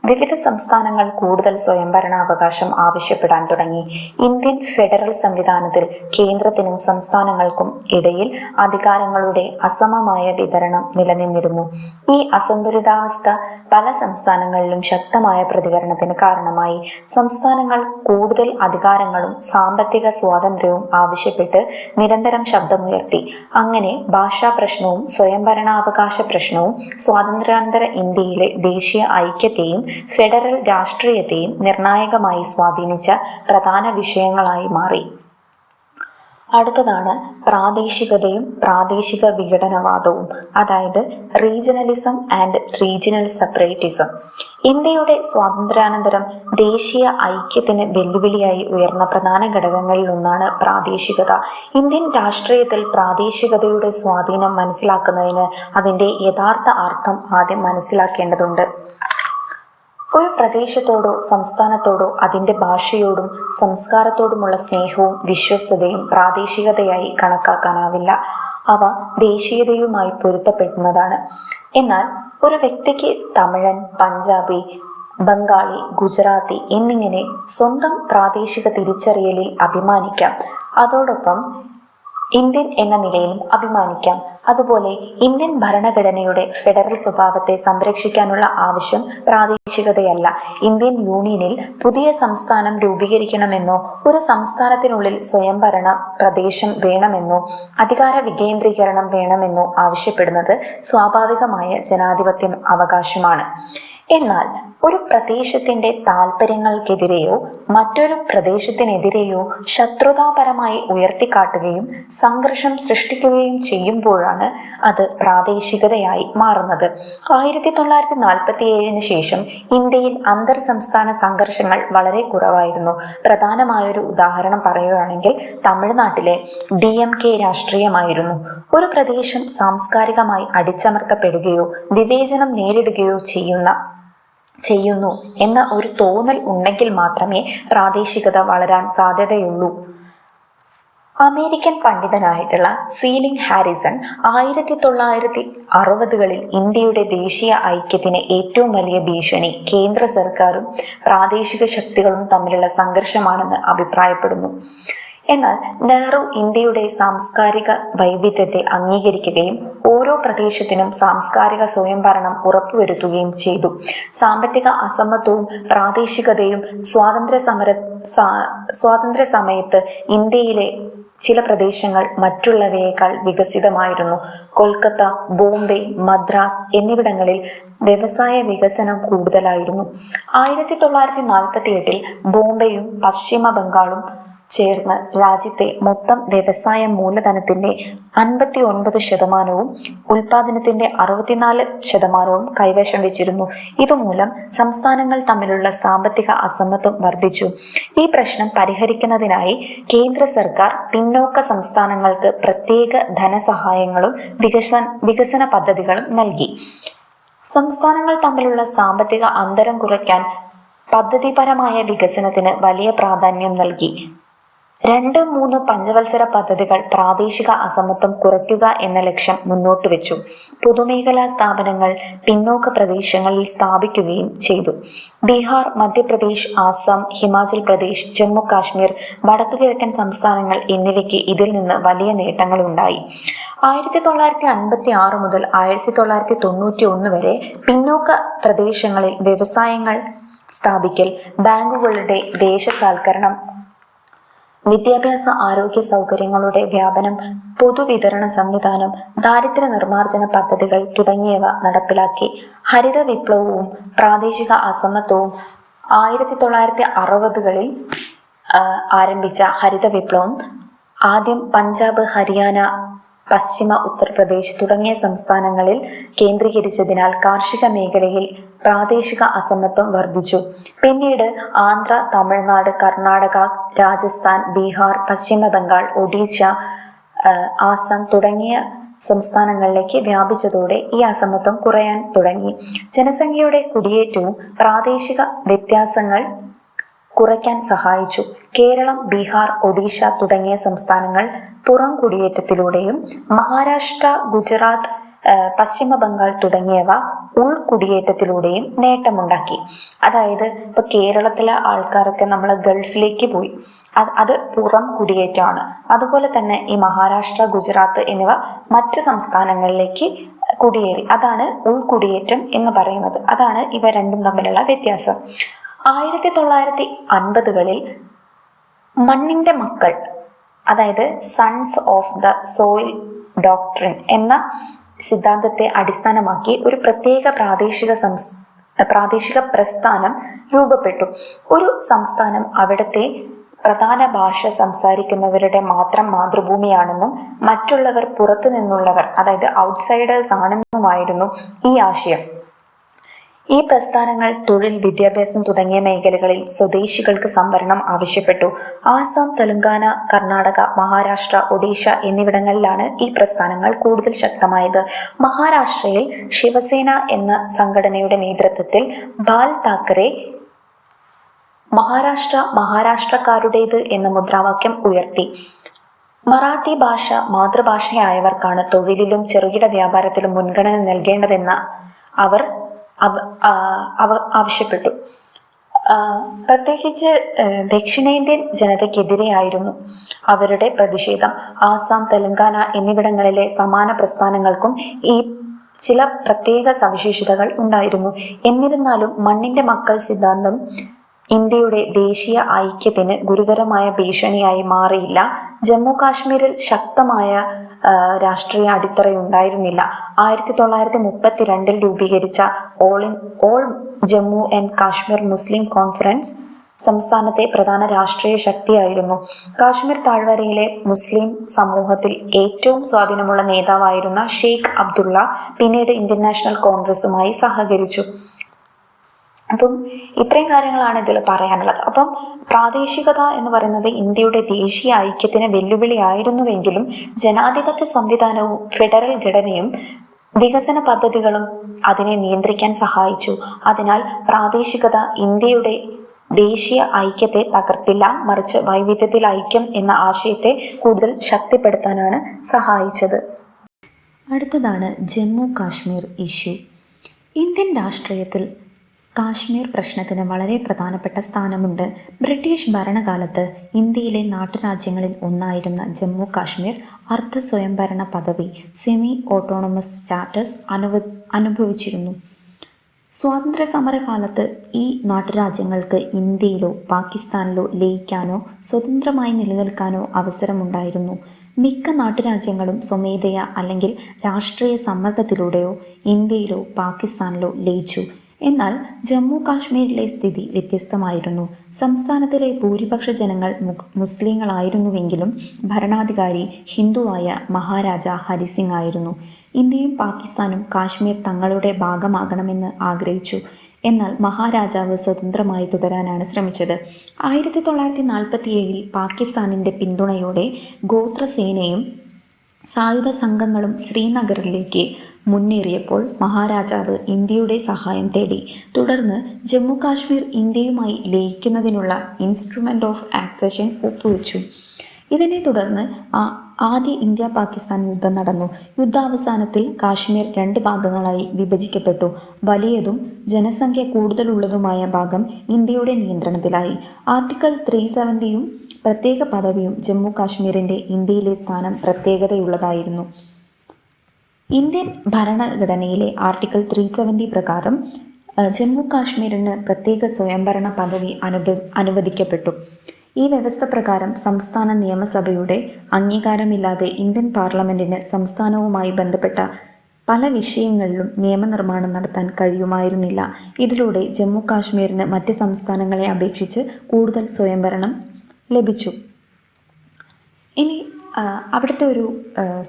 വിവിധ സംസ്ഥാനങ്ങൾ കൂടുതൽ സ്വയംഭരണാവകാശം ആവശ്യപ്പെടാൻ തുടങ്ങി. ഇന്ത്യൻ ഫെഡറൽ സംവിധാനത്തിൽ കേന്ദ്രത്തിനും സംസ്ഥാനങ്ങൾക്കും ഇടയിൽ അധികാരങ്ങളുടെ അസമമായ വിതരണം നിലനിന്നിരുന്നു. ഈ അസന്തുലിതാവസ്ഥ പല സംസ്ഥാനങ്ങളിലും ശക്തമായ പ്രതികരണത്തിന് കാരണമായി. സംസ്ഥാനങ്ങൾ കൂടുതൽ അധികാരങ്ങളും സാമ്പത്തിക സ്വാതന്ത്ര്യവും ആവശ്യപ്പെട്ട് നിരന്തരം ശബ്ദമുയർത്തി. അങ്ങനെ ഭാഷാ പ്രശ്നവും സ്വയംഭരണാവകാശ പ്രശ്നവും സ്വാതന്ത്ര്യാനന്തര ഇന്ത്യയിലെ ദേശീയ ഐക്യത്തെയും ഫെഡറൽ രാഷ്ട്രീയത്തെയും നിർണായകമായി സ്വാധീനിച്ച പ്രധാന വിഷയങ്ങളായി മാറി. അടുത്തതാണ് പ്രാദേശികതയും പ്രാദേശിക വിഘടനവാദവും, അതായത് റീജിയണലിസം ആൻഡ് റീജിയണൽ സെപ്പറേറ്റിസം. ഇന്ത്യയുടെ സ്വാതന്ത്ര്യാനന്തരം ദേശീയ ഐക്യത്തിന് വെല്ലുവിളിയായി ഉയർന്ന പ്രധാന ഘടകങ്ങളിൽ ഒന്നാണ് പ്രാദേശികത. ഇന്ത്യൻ രാഷ്ട്രീയത്തിൽ പ്രാദേശികതയുടെ സ്വാധീനം മനസ്സിലാക്കുന്നതിന് അതിൻ്റെ യഥാർത്ഥ അർത്ഥം ആദ്യം മനസ്സിലാക്കേണ്ടതുണ്ട്. ഒരു പ്രദേശത്തോടോ സംസ്ഥാനത്തോടോ അതിൻ്റെ ഭാഷയോടും സംസ്കാരത്തോടുമുള്ള സ്നേഹവും വിശ്വസ്തതയും പ്രാദേശികതയായി കണക്കാക്കാനാവില്ല. അവ ദേശീയതയുമായി പൊരുത്തപ്പെടുന്നതാണ്. എന്നാൽ ഒരു വ്യക്തിക്ക് തമിഴൻ, പഞ്ചാബി, ബംഗാളി, ഗുജറാത്തി എന്നിങ്ങനെ സ്വന്തം പ്രാദേശിക തിരിച്ചറിയലിൽ അഭിമാനിക്കാം. അതോടൊപ്പം ഇന്ത്യൻ എന്ന നിലയിലും അഭിമാനിക്കാം. അതുപോലെ ഇന്ത്യൻ ഭരണഘടനയുടെ ഫെഡറൽ സ്വഭാവത്തെ സംരക്ഷിക്കാനുള്ള ആവശ്യം പ്രാദേശികതയല്ല. ഇന്ത്യൻ യൂണിയനിൽ പുതിയ സംസ്ഥാനം രൂപീകരിക്കണമെന്നോ ഒരു സംസ്ഥാനത്തിനുള്ളിൽ സ്വയംഭരണ പ്രദേശം വേണമെന്നോ അധികാര വികേന്ദ്രീകരണം വേണമെന്നോ ആവശ്യപ്പെടുന്നത് സ്വാഭാവികമായ ജനാധിപത്യ അവകാശമാണ്. എന്നാൽ ഒരു പ്രദേശത്തിന്റെ താൽപ്പര്യങ്ങൾക്കെതിരെയോ മറ്റൊരു പ്രദേശത്തിനെതിരെയോ ശത്രുതാപരമായി ഉയർത്തിക്കാട്ടുകയും സംഘർഷം സൃഷ്ടിക്കുകയും ചെയ്യുമ്പോഴാണ് അത് പ്രാദേശികതയായി മാറുന്നത്. 1947 ശേഷം ഇന്ത്യയിൽ അന്തർ സംസ്ഥാന സംഘർഷങ്ങൾ വളരെ കുറവായിരുന്നു. പ്രധാനമായൊരു ഉദാഹരണം പറയുകയാണെങ്കിൽ തമിഴ്നാട്ടിലെ DMK രാഷ്ട്രീയമായിരുന്നു. ഒരു പ്രദേശം സാംസ്കാരികമായി അടിച്ചമർത്തപ്പെടുകയോ വിവേചനം നേരിടുകയോ ചെയ്യുന്നു എന്ന ഒരു തോന്നൽ ഉണ്ടെങ്കിൽ മാത്രമേ പ്രാദേശികത വളരാൻ സാധ്യതയുള്ളൂ. അമേരിക്കൻ പണ്ഡിതനായിട്ടുള്ള സീലിംഗ് ഹാരിസൺ 1960കളിൽ ഇന്ത്യയുടെ ദേശീയ ഐക്യത്തിന് ഏറ്റവും വലിയ ഭീഷണി കേന്ദ്ര സർക്കാരും പ്രാദേശിക ശക്തികളും തമ്മിലുള്ള സംഘർഷമാണെന്ന് അഭിപ്രായപ്പെടുന്നു. എന്നാൽ നെഹ്റു ഇന്ത്യയുടെ സാംസ്കാരിക വൈവിധ്യത്തെ അംഗീകരിക്കുകയും ഓരോ പ്രദേശത്തിനും സാംസ്കാരിക സ്വയംഭരണം ഉറപ്പുവരുത്തുകയും ചെയ്തു. സാമ്പത്തിക അസമത്വവും പ്രാദേശികതയും സ്വാതന്ത്ര്യ സമയത്ത് ഇന്ത്യയിലെ ചില പ്രദേശങ്ങൾ മറ്റുള്ളവയേക്കാൾ വികസിതമായിരുന്നു. കൊൽക്കത്ത, ബോംബെ, മദ്രാസ് എന്നിവിടങ്ങളിൽ വ്യവസായ വികസനം കൂടുതലായിരുന്നു. 1948 ബോംബെയും പശ്ചിമ ബംഗാളും ചേർന്ന് രാജ്യത്തെ മൊത്തം വ്യവസായ മൂലധനത്തിന്റെ 59% ഉൽപാദനത്തിന്റെ 64% കൈവശം വെച്ചിരുന്നു. ഇതുമൂലം സംസ്ഥാനങ്ങൾ തമ്മിലുള്ള സാമ്പത്തിക അസമത്വം വർദ്ധിച്ചു. ഈ പ്രശ്നം പരിഹരിക്കുന്നതിനായി കേന്ദ്ര സർക്കാർ പിന്നോക്ക സംസ്ഥാനങ്ങൾക്ക് പ്രത്യേക ധനസഹായങ്ങളും വികസന പദ്ധതികളും നൽകി. സംസ്ഥാനങ്ങൾ തമ്മിലുള്ള സാമ്പത്തിക അന്തരം കുറയ്ക്കാൻ പദ്ധതിപരമായ വികസനത്തിന് വലിയ പ്രാധാന്യം നൽകി. 2-3 പഞ്ചവത്സര പദ്ധതികൾ പ്രാദേശിക അസമത്വം കുറയ്ക്കുക എന്ന ലക്ഷ്യം മുന്നോട്ട് വെച്ചു. പൊതുമേഖലാ സ്ഥാപനങ്ങൾ പിന്നോക്ക പ്രദേശങ്ങളിൽ സ്ഥാപിക്കുകയും ചെയ്തു. ബീഹാർ, മധ്യപ്രദേശ്, ആസാം, ഹിമാചൽ പ്രദേശ്, ജമ്മു കാശ്മീർ, വടക്കുകിഴക്കൻ സംസ്ഥാനങ്ങൾ എന്നിവയ്ക്ക് ഇതിൽ നിന്ന് വലിയ നേട്ടങ്ങളുണ്ടായി. 1956 മുതൽ 1991 വരെ പിന്നോക്ക പ്രദേശങ്ങളിൽ വ്യവസായങ്ങൾ സ്ഥാപിക്കൽ, ബാങ്കുകളുടെ ദേശസാൽക്കരണം, വിദ്യാഭ്യാസ ആരോഗ്യ സൗകര്യങ്ങളുടെ വ്യാപനം, പൊതുവിതരണ സംവിധാനം, ദാരിദ്ര്യ നിർമ്മാർജ്ജന പദ്ധതികൾ തുടങ്ങിയവ നടപ്പിലാക്കി. ഹരിത വിപ്ലവവും പ്രാദേശിക അസമത്വവും 1960കളിൽ ആരംഭിച്ച ഹരിത വിപ്ലവം ആദ്യം പഞ്ചാബ്, ഹരിയാന, പശ്ചിമ ഉത്തർപ്രദേശ് തുടങ്ങിയ സംസ്ഥാനങ്ങളിൽ കേന്ദ്രീകരിച്ചതിനാൽ കാർഷിക മേഖലയിൽ പ്രാദേശിക അസമത്വം വർദ്ധിച്ചു. പിന്നീട് ആന്ധ്ര, തമിഴ്നാട്, കർണാടക, രാജസ്ഥാൻ, ബീഹാർ, പശ്ചിമ ബംഗാൾ, ഒഡീഷ, ആസാം തുടങ്ങിയ സംസ്ഥാനങ്ങളിലേക്ക് വ്യാപിച്ചതോടെ ഈ അസമത്വം കുറയാൻ തുടങ്ങി. ജനസംഖ്യയുടെ കുടിയേറ്റവും പ്രാദേശിക വ്യത്യാസങ്ങൾ കുറയ്ക്കാൻ സഹായിച്ചു. കേരളം, ബീഹാർ, ഒഡീഷ തുടങ്ങിയ സംസ്ഥാനങ്ങൾ പുറം കുടിയേറ്റത്തിലൂടെയും മഹാരാഷ്ട്ര, ഗുജറാത്ത്, പശ്ചിമ ബംഗാൾ തുടങ്ങിയവ ഉൾകുടിയേറ്റത്തിലൂടെയും നേട്ടമുണ്ടാക്കി. അതായത് ഇപ്പൊ കേരളത്തിലെ ആൾക്കാരൊക്കെ നമ്മൾ ഗൾഫിലേക്ക് പോയി, അത് പുറം കുടിയേറ്റമാണ്. അതുപോലെ തന്നെ ഈ മഹാരാഷ്ട്ര, ഗുജറാത്ത് എന്നിവ മറ്റ് സംസ്ഥാനങ്ങളിലേക്ക് കുടിയേറി, അതാണ് ഉൾകുടിയേറ്റം എന്ന് പറയുന്നത്. അതാണ് ഇവ രണ്ടും തമ്മിലുള്ള വ്യത്യാസം. 1950കളിൽ മണ്ണിന്റെ മക്കൾ, അതായത് sons of the soil doctrine എന്ന സിദ്ധാന്തത്തെ അടിസ്ഥാനമാക്കി ഒരു പ്രത്യേക പ്രാദേശിക പ്രസ്ഥാനം രൂപപ്പെട്ടു. ഒരു സംസ്ഥാനം അവിടുത്തെ പ്രധാന ഭാഷ സംസാരിക്കുന്നവരുടെ മാത്രം മാതൃഭൂമിയാണെന്നും മറ്റുള്ളവർ പുറത്തു നിന്നുള്ളവർ, അതായത് ഔട്ട്സൈഡേഴ്സ് ആണെന്നുമായിരുന്നു ഈ ആശയം. ഈ പ്രസ്ഥാനങ്ങൾ തൊഴിൽ, വിദ്യാഭ്യാസം തുടങ്ങിയ മേഖലകളിൽ സ്വദേശികൾക്ക് സംവരണം ആവശ്യപ്പെട്ടു. ആസാം, തെലങ്കാന, കർണാടക, മഹാരാഷ്ട്ര, ഒഡീഷ എന്നിവിടങ്ങളിലാണ് ഈ പ്രസ്ഥാനങ്ങൾ കൂടുതൽ ശക്തമായത്. മഹാരാഷ്ട്രയിൽ ശിവസേന എന്ന സംഘടനയുടെ നേതൃത്വത്തിൽ ബാൽ താക്കറെ മഹാരാഷ്ട്രക്കാരുടേത് എന്ന മുദ്രാവാക്യം ഉയർത്തി. മറാത്തി ഭാഷ മാതൃഭാഷയായവർക്കാണ് തൊഴിലിലും ചെറുകിട വ്യാപാരത്തിലും മുൻഗണന നൽകേണ്ടതെന്ന് അവർ ആവശ്യപ്പെട്ടു. പ്രത്യേകിച്ച് ദക്ഷിണേന്ത്യൻ ജനതയ്ക്കെതിരെയായിരുന്നു അവരുടെ പ്രതിഷേധം. ആസാം, തെലങ്കാന എന്നിവിടങ്ങളിലെ സമാന പ്രസ്ഥാനങ്ങൾക്കും ഈ ചില പ്രത്യേക സവിശേഷതകൾ ഉണ്ടായിരുന്നു. എന്നിരുന്നാലും മണ്ണിന്റെ മക്കൾ സിദ്ധാന്തം ഇന്ത്യയുടെ ദേശീയ ഐക്യത്തിന് ഗുരുതരമായ ഭീഷണിയായി മാറിയില്ല. ജമ്മു കാശ്മീരിൽ ശക്തമായ രാഷ്ട്രീയ അടിത്തറയുണ്ടായിരുന്നില്ല. 1932 രൂപീകരിച്ച all Jammu and Kashmir Muslim conference സംസ്ഥാനത്തെ പ്രധാന രാഷ്ട്രീയ ശക്തിയായിരുന്നു. കാശ്മീർ താഴ്വരയിലെ മുസ്ലിം സമൂഹത്തിൽ ഏറ്റവും സ്വാധീനമുള്ള നേതാവായിരുന്ന ഷെയ്ഖ് അബ്ദുള്ള പിന്നീട് ഇന്ത്യൻ നാഷണൽ കോൺഗ്രസുമായി സഹകരിച്ചു. അപ്പം ഇത്രയും കാര്യങ്ങളാണ് ഇതിൽ പറയാനുള്ളത്. അപ്പം പ്രാദേശികത എന്ന് പറയുന്നത് ഇന്ത്യയുടെ ദേശീയ ഐക്യത്തിന് വെല്ലുവിളിയായിരുന്നുവെങ്കിലും ജനാധിപത്യ സംവിധാനവും ഫെഡറൽ ഘടനയും വികസന പദ്ധതികളും അതിനെ നിയന്ത്രിക്കാൻ സഹായിച്ചു. അതിനാൽ പ്രാദേശികത ഇന്ത്യയുടെ ദേശീയ ഐക്യത്തെ തകർത്തില്ല, മറിച്ച് വൈവിധ്യത്തിൽ ഐക്യം എന്ന ആശയത്തെ കൂടുതൽ ശക്തിപ്പെടുത്താനാണ് സഹായിച്ചത്. അടുത്തതാണ് ജമ്മു കാശ്മീർ ഇഷ്യൂ. ഇന്ത്യൻ രാഷ്ട്രീയത്തിൽ കാശ്മീർ പ്രശ്നത്തിന് വളരെ പ്രധാനപ്പെട്ട സ്ഥാനമുണ്ട്. ബ്രിട്ടീഷ് ഭരണകാലത്ത് ഇന്ത്യയിലെ നാട്ടുരാജ്യങ്ങളിൽ ഒന്നായിരുന്ന ജമ്മു കാശ്മീർ അർദ്ധ സ്വയംഭരണ പദവി സെമി ഓട്ടോണമസ് സ്റ്റാറ്റസ് അനുഭവിച്ചിരുന്നു. സ്വാതന്ത്ര്യ സമരകാലത്ത് ഈ നാട്ടുരാജ്യങ്ങൾക്ക് ഇന്ത്യയിലോ പാകിസ്ഥാനിലോ ലയിക്കാനോ സ്വതന്ത്രമായി നിലനിൽക്കാനോ അവസരമുണ്ടായിരുന്നു. മിക്ക നാട്ടുരാജ്യങ്ങളും സ്വമേധയാ അല്ലെങ്കിൽ രാഷ്ട്രീയ സമ്മർദ്ദത്തിലൂടെയോ ഇന്ത്യയിലോ പാകിസ്ഥാനിലോ ലയിച്ചു. എന്നാൽ ജമ്മു കാശ്മീരിലെ സ്ഥിതി വ്യത്യസ്തമായിരുന്നു. സംസ്ഥാനത്തിലെ ഭൂരിപക്ഷ ജനങ്ങൾ മുസ്ലിങ്ങളായിരുന്നുവെങ്കിലും ഭരണാധികാരി ഹിന്ദുവായ മഹാരാജ ഹരിസിംഗ് ആയിരുന്നു. ഇന്ത്യയും പാകിസ്ഥാനും കാശ്മീർ തങ്ങളുടെ ഭാഗമാകണമെന്ന് ആഗ്രഹിച്ചു. എന്നാൽ മഹാരാജാവ് സ്വതന്ത്രമായി തുടരാനാണ് ശ്രമിച്ചത്. 1947 പാകിസ്ഥാനിൻ്റെ പിന്തുണയോടെ ഗോത്രസേനയും സായുധ സംഘങ്ങളും ശ്രീനഗറിലേക്ക് മുന്നേറിയപ്പോൾ മഹാരാജാവ് ഇന്ത്യയുടെ സഹായം തേടി. തുടർന്ന് ജമ്മു കാശ്മീർ ഇന്ത്യയുമായി ലയിക്കുന്നതിനുള്ള ഇൻസ്ട്രുമെൻ്റ് ഓഫ് ആക്സഷൻ ഒപ്പുവെച്ചു. ഇതിനെ തുടർന്ന് ആദ്യ ഇന്ത്യ പാകിസ്ഥാൻ യുദ്ധം നടന്നു. യുദ്ധാവസാനത്തിൽ കാശ്മീർ 2 ഭാഗങ്ങളായി വിഭജിക്കപ്പെട്ടു. വലിയതും ജനസംഖ്യ കൂടുതലുള്ളതുമായ ഭാഗം ഇന്ത്യയുടെ നിയന്ത്രണത്തിലായി. ആർട്ടിക്കിൾ 370യും പ്രത്യേക പദവിയും ജമ്മു കാശ്മീരിൻ്റെ ഇന്ത്യയിലെ സ്ഥാനം പ്രത്യേകതയുള്ളതായിരുന്നു. ഇന്ത്യൻ ഭരണഘടനയിലെ ആർട്ടിക്കിൾ 370 പ്രകാരം ജമ്മു കാശ്മീരിന് പ്രത്യേക സ്വയംഭരണ പദവി അനുവദിക്കപ്പെട്ടു. ഈ വ്യവസ്ഥ പ്രകാരം സംസ്ഥാന നിയമസഭയുടെ അംഗീകാരമില്ലാതെ ഇന്ത്യൻ പാർലമെന്റിന് സംസ്ഥാനവുമായി ബന്ധപ്പെട്ട പല വിഷയങ്ങളിലും നിയമനിർമ്മാണം നടത്താൻ കഴിയുമായിരുന്നില്ല. ഇതിലൂടെ ജമ്മു കാശ്മീരിന് മറ്റ് സംസ്ഥാനങ്ങളെ അപേക്ഷിച്ച് കൂടുതൽ സ്വയംഭരണം ലഭിച്ചു. ഇനി അവിടുത്തെ ഒരു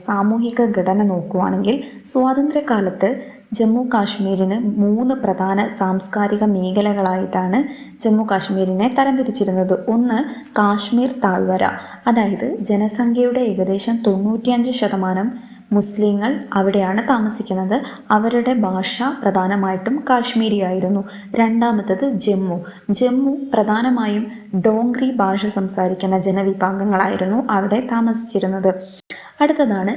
സാമൂഹിക ഘടന നോക്കുകയാണെങ്കിൽ സ്വാതന്ത്ര്യകാലത്ത് ജമ്മു കാശ്മീരിന് 3 പ്രധാന സാംസ്കാരിക മേഖലകളായിട്ടാണ് ജമ്മു കാശ്മീരിനെ തരംതിരിച്ചിരുന്നത്. ഒന്ന് കാശ്മീർ താഴ്വര, അതായത് ജനസംഖ്യയുടെ ഏകദേശം 95% മുസ്ലിങ്ങൾ അവിടെയാണ് താമസിക്കുന്നത്. അവരുടെ ഭാഷ പ്രധാനമായിട്ടും കാശ്മീരി ആയിരുന്നു. രണ്ടാമത്തത് ജമ്മു പ്രധാനമായും ഡോങ്ക്രി ഭാഷ സംസാരിക്കുന്ന ജനവിഭാഗങ്ങളായിരുന്നു അവിടെ താമസിച്ചിരുന്നത്. അടുത്തതാണ്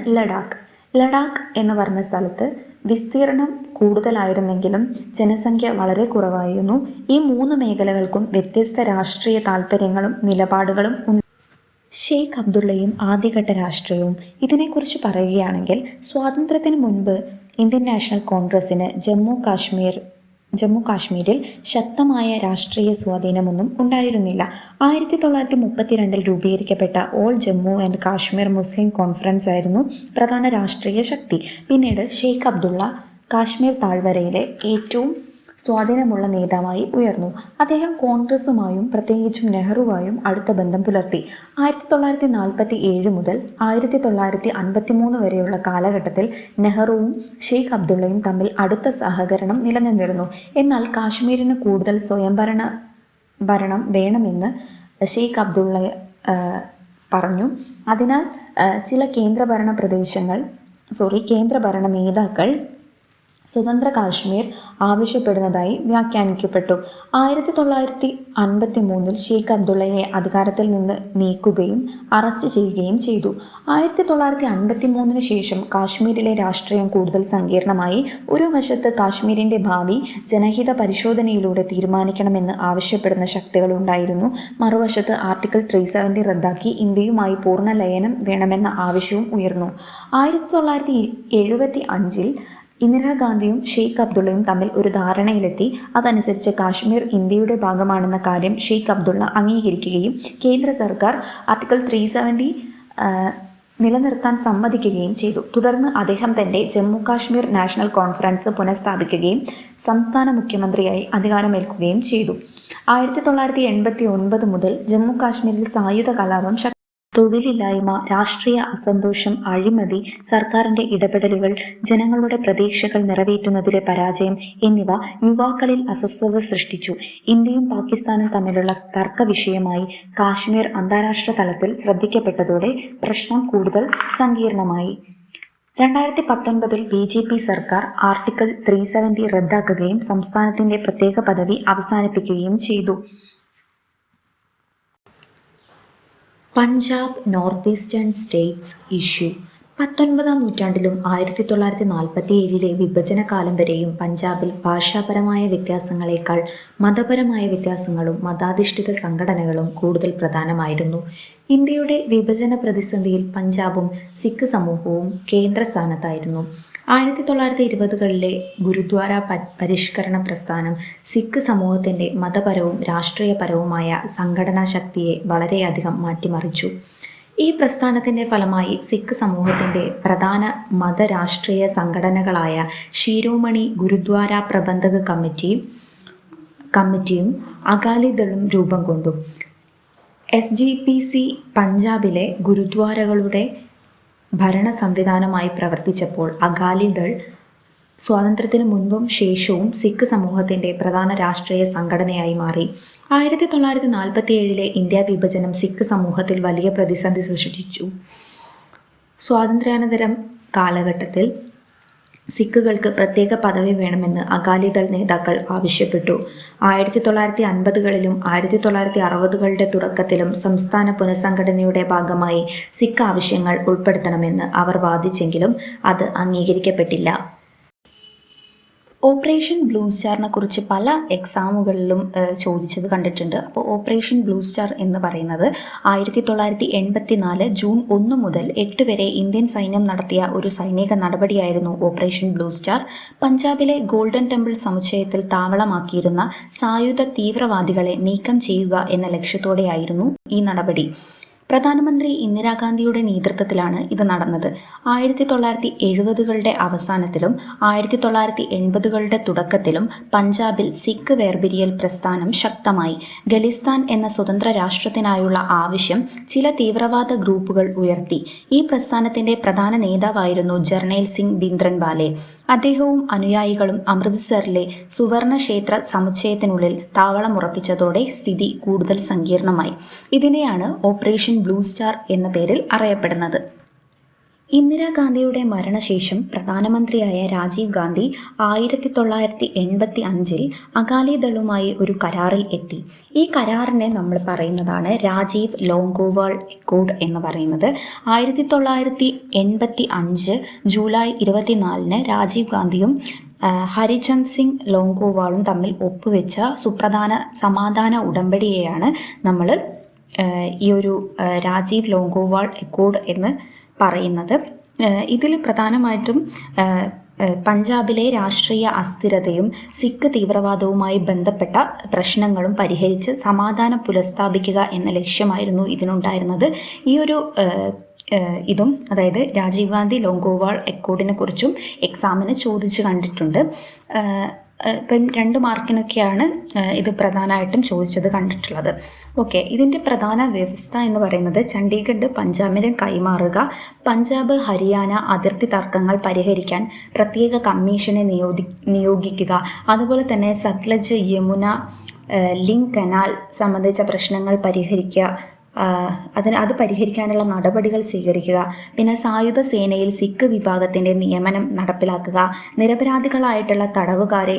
ലഡാക്ക് എന്ന് പറഞ്ഞ സ്ഥലത്ത് വിസ്തീർണം കൂടുതലായിരുന്നെങ്കിലും ജനസംഖ്യ വളരെ കുറവായിരുന്നു. ഈ 3 മേഖലകൾക്കും വ്യത്യസ്ത രാഷ്ട്രീയ താൽപ്പര്യങ്ങളും നിലപാടുകളും ഉണ്ട്. ഷെയ്ഖ് അബ്ദുള്ളയും ആദ്യഘട്ട രാഷ്ട്രീയവും. ഇതിനെക്കുറിച്ച് പറയുകയാണെങ്കിൽ സ്വാതന്ത്ര്യത്തിന് മുൻപ് ഇന്ത്യൻ നാഷണൽ കോൺഗ്രസ്സിന് ജമ്മു കാശ്മീരിൽ ശക്തമായ രാഷ്ട്രീയ സ്വാധീനമൊന്നും ഉണ്ടായിരുന്നില്ല. 1932 രൂപീകരിക്കപ്പെട്ട All Jammu and Kashmir Muslim Conference ആയിരുന്നു പ്രധാന രാഷ്ട്രീയ ശക്തി. പിന്നീട് ഷെയ്ഖ് അബ്ദുള്ള കാശ്മീർ താഴ്വരയിലെ ഏറ്റവും സ്വാധീനമുള്ള നേതാവായി ഉയർന്നു. അദ്ദേഹം കോൺഗ്രസുമായും പ്രത്യേകിച്ചും നെഹ്റുവായും അടുത്ത ബന്ധം പുലർത്തി. 1947 മുതൽ 1953 വരെയുള്ള കാലഘട്ടത്തിൽ നെഹ്റുവും ഷെയ്ഖ് അബ്ദുള്ളയും തമ്മിൽ അടുത്ത സഹകരണം നിലനിന്നിരുന്നു. എന്നാൽ കാശ്മീരിന് കൂടുതൽ ഭരണം വേണമെന്ന് ഷെയ്ഖ് അബ്ദുള്ള പറഞ്ഞു. അതിനാൽ ചില കേന്ദ്രഭരണ നേതാക്കൾ സ്വതന്ത്ര കാശ്മീർ ആവശ്യപ്പെടുന്നതായി വ്യാഖ്യാനിക്കപ്പെട്ടു. 1953 ഷെയ്ഖ് അബ്ദുള്ളയെ അധികാരത്തിൽ നിന്ന് നീക്കുകയും അറസ്റ്റ് ചെയ്യുകയും ചെയ്തു. 1953 ശേഷം കാശ്മീരിലെ രാഷ്ട്രീയം കൂടുതൽ സങ്കീർണമായി. ഒരു വശത്ത് കാശ്മീരിൻ്റെ ഭാവി ജനഹിത പരിശോധനയിലൂടെ തീരുമാനിക്കണമെന്ന് ആവശ്യപ്പെടുന്ന ശക്തികളുണ്ടായിരുന്നു. മറുവശത്ത് ആർട്ടിക്കിൾ 370 റദ്ദാക്കി ഇന്ത്യയുമായി പൂർണ്ണ ലയനം വേണമെന്ന ആവശ്യവും ഉയർന്നു. 1975 ഇന്ദിരാഗാന്ധിയും ഷെയ്ഖ് അബ്ദുള്ളയും തമ്മിൽ ഒരു ധാരണയിലെത്തി. അതനുസരിച്ച് കാശ്മീർ ഇന്ത്യയുടെ ഭാഗമാണെന്ന കാര്യം ഷെയ്ഖ് അബ്ദുള്ള അംഗീകരിക്കുകയും കേന്ദ്ര സർക്കാർ ആർട്ടിക്കിൾ 370 നിലനിർത്താൻ സമ്മതിക്കുകയും ചെയ്തു. തുടർന്ന് അദ്ദേഹം തൻ്റെ ജമ്മു കാശ്മീർ നാഷണൽ കോൺഫറൻസ് പുനഃസ്ഥാപിക്കുകയും സംസ്ഥാന മുഖ്യമന്ത്രിയായി അധികാരമേൽക്കുകയും ചെയ്തു. 1989 മുതൽ ജമ്മു കാശ്മീരിൽ സായുധ കലാപം തൊഴിലില്ലായ്മ, രാഷ്ട്രീയ അസന്തോഷം, അഴിമതി, സർക്കാരിൻ്റെ ഇടപെടലുകൾ, ജനങ്ങളുടെ പ്രതീക്ഷകൾ നിറവേറ്റുന്നതിലെ പരാജയം എന്നിവ യുവാക്കളിൽ അസ്വസ്ഥത സൃഷ്ടിച്ചു. ഇന്ത്യയും പാകിസ്ഥാനും തമ്മിലുള്ള തർക്ക വിഷയമായി കാശ്മീർ അന്താരാഷ്ട്ര തലത്തിൽ ശ്രദ്ധിക്കപ്പെട്ടതോടെ പ്രശ്നം കൂടുതൽ സങ്കീർണമായി. 2019 BJP സർക്കാർ ആർട്ടിക്കിൾ 370 റദ്ദാക്കുകയും സംസ്ഥാനത്തിൻ്റെ പ്രത്യേക പദവി അവസാനിപ്പിക്കുകയും ചെയ്തു. Punjab north eastern States issue. 19-ാം നൂറ്റാണ്ടിലും 1947 വിഭജന കാലം വരെയും പഞ്ചാബിൽ ഭാഷാപരമായ വ്യത്യാസങ്ങളേക്കാൾ മതപരമായ വ്യത്യാസങ്ങളും മതാധിഷ്ഠിത സംഘടനകളും കൂടുതൽ പ്രധാനമായിരുന്നു. ഇന്ത്യയുടെ വിഭജന പ്രതിസന്ധിയിൽ പഞ്ചാബും സിഖ് സമൂഹവും കേന്ദ്രസ്ഥാനത്തായിരുന്നു. 1920കളിലെ ഗുരുദ്വാര പരിഷ്കരണ പ്രസ്ഥാനം സിഖ് സമൂഹത്തിൻ്റെ മതപരവും രാഷ്ട്രീയപരവുമായ സംഘടനാ ശക്തിയെ വളരെയധികം മാറ്റിമറിച്ചു. ഈ പ്രസ്ഥാനത്തിൻ്റെ ഫലമായി സിഖ് സമൂഹത്തിൻ്റെ പ്രധാന മതരാഷ്ട്രീയ സംഘടനകളായ ശിരോമണി ഗുരുദ്വാര പ്രബന്ധക കമ്മിറ്റിയും അകാലിദളും രൂപം കൊണ്ടു. SGPC പഞ്ചാബിലെ ഗുരുദ്വാരകളുടെ ഭരണ സംവിധാനമായി പ്രവർത്തിച്ചപ്പോൾ അകാലിദൾ സ്വാതന്ത്ര്യത്തിനു മുൻപും ശേഷവും സിഖ് സമൂഹത്തിൻ്റെ പ്രധാന രാഷ്ട്രീയ സംഘടനയായി മാറി. 1947 ഇന്ത്യ വിഭജനം സിഖ് സമൂഹത്തിൽ വലിയ പ്രതിസന്ധി സൃഷ്ടിച്ചു. സ്വാതന്ത്ര്യാനന്തരം കാലഘട്ടത്തിൽ സിഖുകൾക്ക് പ്രത്യേക പദവി വേണമെന്ന് അകാലിദൾ നേതാക്കൾ ആവശ്യപ്പെട്ടു. 1950കളിലും 1960കളുടെ തുടക്കത്തിലും സംസ്ഥാന പുനഃസംഘടനയുടെ ഭാഗമായി സിഖ് ആവശ്യങ്ങൾ ഉൾപ്പെടുത്തണമെന്ന് അവർ വാദിച്ചെങ്കിലും അത് അംഗീകരിക്കപ്പെട്ടില്ല. ഓപ്പറേഷൻ ബ്ലൂ സ്റ്റാറിനെ കുറിച്ച് പല എക്സാമുകളിലും ചോദിച്ചത് കണ്ടിട്ടുണ്ട്. അപ്പോൾ ഓപ്പറേഷൻ ബ്ലൂ സ്റ്റാർ എന്ന് പറയുന്നത് 1984 ജൂൺ 1 മുതൽ 8 വരെ ഇന്ത്യൻ സൈന്യം നടത്തിയ ഒരു സൈനിക നടപടിയായിരുന്നു ഓപ്പറേഷൻ ബ്ലൂ സ്റ്റാർ. പഞ്ചാബിലെ ഗോൾഡൻ ടെമ്പിൾ സമുച്ചയത്തിൽ താവളമാക്കിയിരുന്ന സായുധ തീവ്രവാദികളെ നീക്കം ചെയ്യുക എന്ന ലക്ഷ്യത്തോടെയായിരുന്നു ഈ നടപടി. പ്രധാനമന്ത്രി ഇന്ദിരാഗാന്ധിയുടെ നേതൃത്വത്തിലാണ് ഇത് നടന്നത്. 1970കളുടെ അവസാനത്തിലും 1980കളുടെ തുടക്കത്തിലും പഞ്ചാബിൽ സിഖ് വേർപിരിയൽ പ്രസ്ഥാനം ശക്തമായി. ഖലിസ്ഥാൻ എന്ന സ്വതന്ത്ര രാഷ്ട്രത്തിനായുള്ള ആവശ്യം ചില തീവ്രവാദ ഗ്രൂപ്പുകൾ ഉയർത്തി. ഈ പ്രസ്ഥാനത്തിന്റെ പ്രധാന നേതാവായിരുന്നു ജർണൈൽ സിംഗ് ഭിന്ദ്രൻവാലെ. അദ്ദേഹവും അനുയായികളും അമൃത്സറിലെ സുവർണ ക്ഷേത്ര സമുച്ചയത്തിനുള്ളിൽ താവളമുറപ്പിച്ചതോടെ സ്ഥിതി കൂടുതൽ സങ്കീർണമായി. ഇതിനെയാണ് ഓപ്പറേഷൻ ബ്ലൂ സ്റ്റാർ എന്ന പേരിൽ അറിയപ്പെടുന്നത്. ഇന്ദിരാഗാന്ധിയുടെ മരണശേഷം പ്രധാനമന്ത്രിയായ രാജീവ് ഗാന്ധി 1985 അകാലിദളുമായി ഒരു കരാറിൽ എത്തി. ഈ കരാറിനെ നമ്മൾ പറയുന്നതാണ് രാജീവ് ലോങ്കോവാൾ അക്കോർഡ് എന്ന് പറയുന്നത്. 1985 ജൂലൈ 24 രാജീവ് ഗാന്ധിയും ഹരിചന്ദ് സിംഗ് ലോങ്കോവാളും തമ്മിൽ ഒപ്പുവെച്ച സുപ്രധാന സമാധാന ഉടമ്പടിയെയാണ് നമ്മൾ ഈ ഒരു രാജീവ് ലോങ്കോവാൾ അക്കോർഡ് എന്ന് പറയുന്നത്. ഇതിൽ പ്രധാനമായിട്ടും പഞ്ചാബിലെ രാഷ്ട്രീയ അസ്ഥിരതയും സിഖ് തീവ്രവാദവുമായി ബന്ധപ്പെട്ട പ്രശ്നങ്ങളും പരിഹരിച്ച് സമാധാനം പുനഃസ്ഥാപിക്കുക എന്ന ലക്ഷ്യമായിരുന്നു ഇതിനുണ്ടായിരുന്നത്. ഈ ഒരു ഇതും അതായത് രാജീവ് ഗാന്ധി ലോങ്കോവാൾ അക്കോർഡിനെ കുറിച്ചും എക്സാമിന് ചോദിച്ചു കണ്ടിട്ടുണ്ട്. ഇപ്പം 2 മാർക്കിനൊക്കെയാണ് ഇത് പ്രധാനമായിട്ടും ചോദിച്ചത് കണ്ടിട്ടുള്ളത്. ഓക്കെ, ഇതിൻ്റെ പ്രധാന വ്യവസ്ഥ എന്ന് പറയുന്നത് ചണ്ഡീഗഡ് പഞ്ചാബിന് കൈമാറുക, പഞ്ചാബ് ഹരിയാന അതിർത്തി തർക്കങ്ങൾ പരിഹരിക്കാൻ പ്രത്യേക കമ്മീഷനെ നിയോഗിക്കുക, അതുപോലെ തന്നെ സത്ലജ് യമുന ലിങ്ക് കനാൽ സംബന്ധിച്ച പ്രശ്നങ്ങൾ പരിഹരിക്കുക, അത് പരിഹരിക്കാനുള്ള നടപടികൾ സ്വീകരിക്കുക, പിന്നെ സായുധ സേനയിൽ സിഖ് വിഭാഗത്തിൻ്റെ നിയമനം നടപ്പിലാക്കുക, നിരപരാധികളായിട്ടുള്ള തടവുകാരെ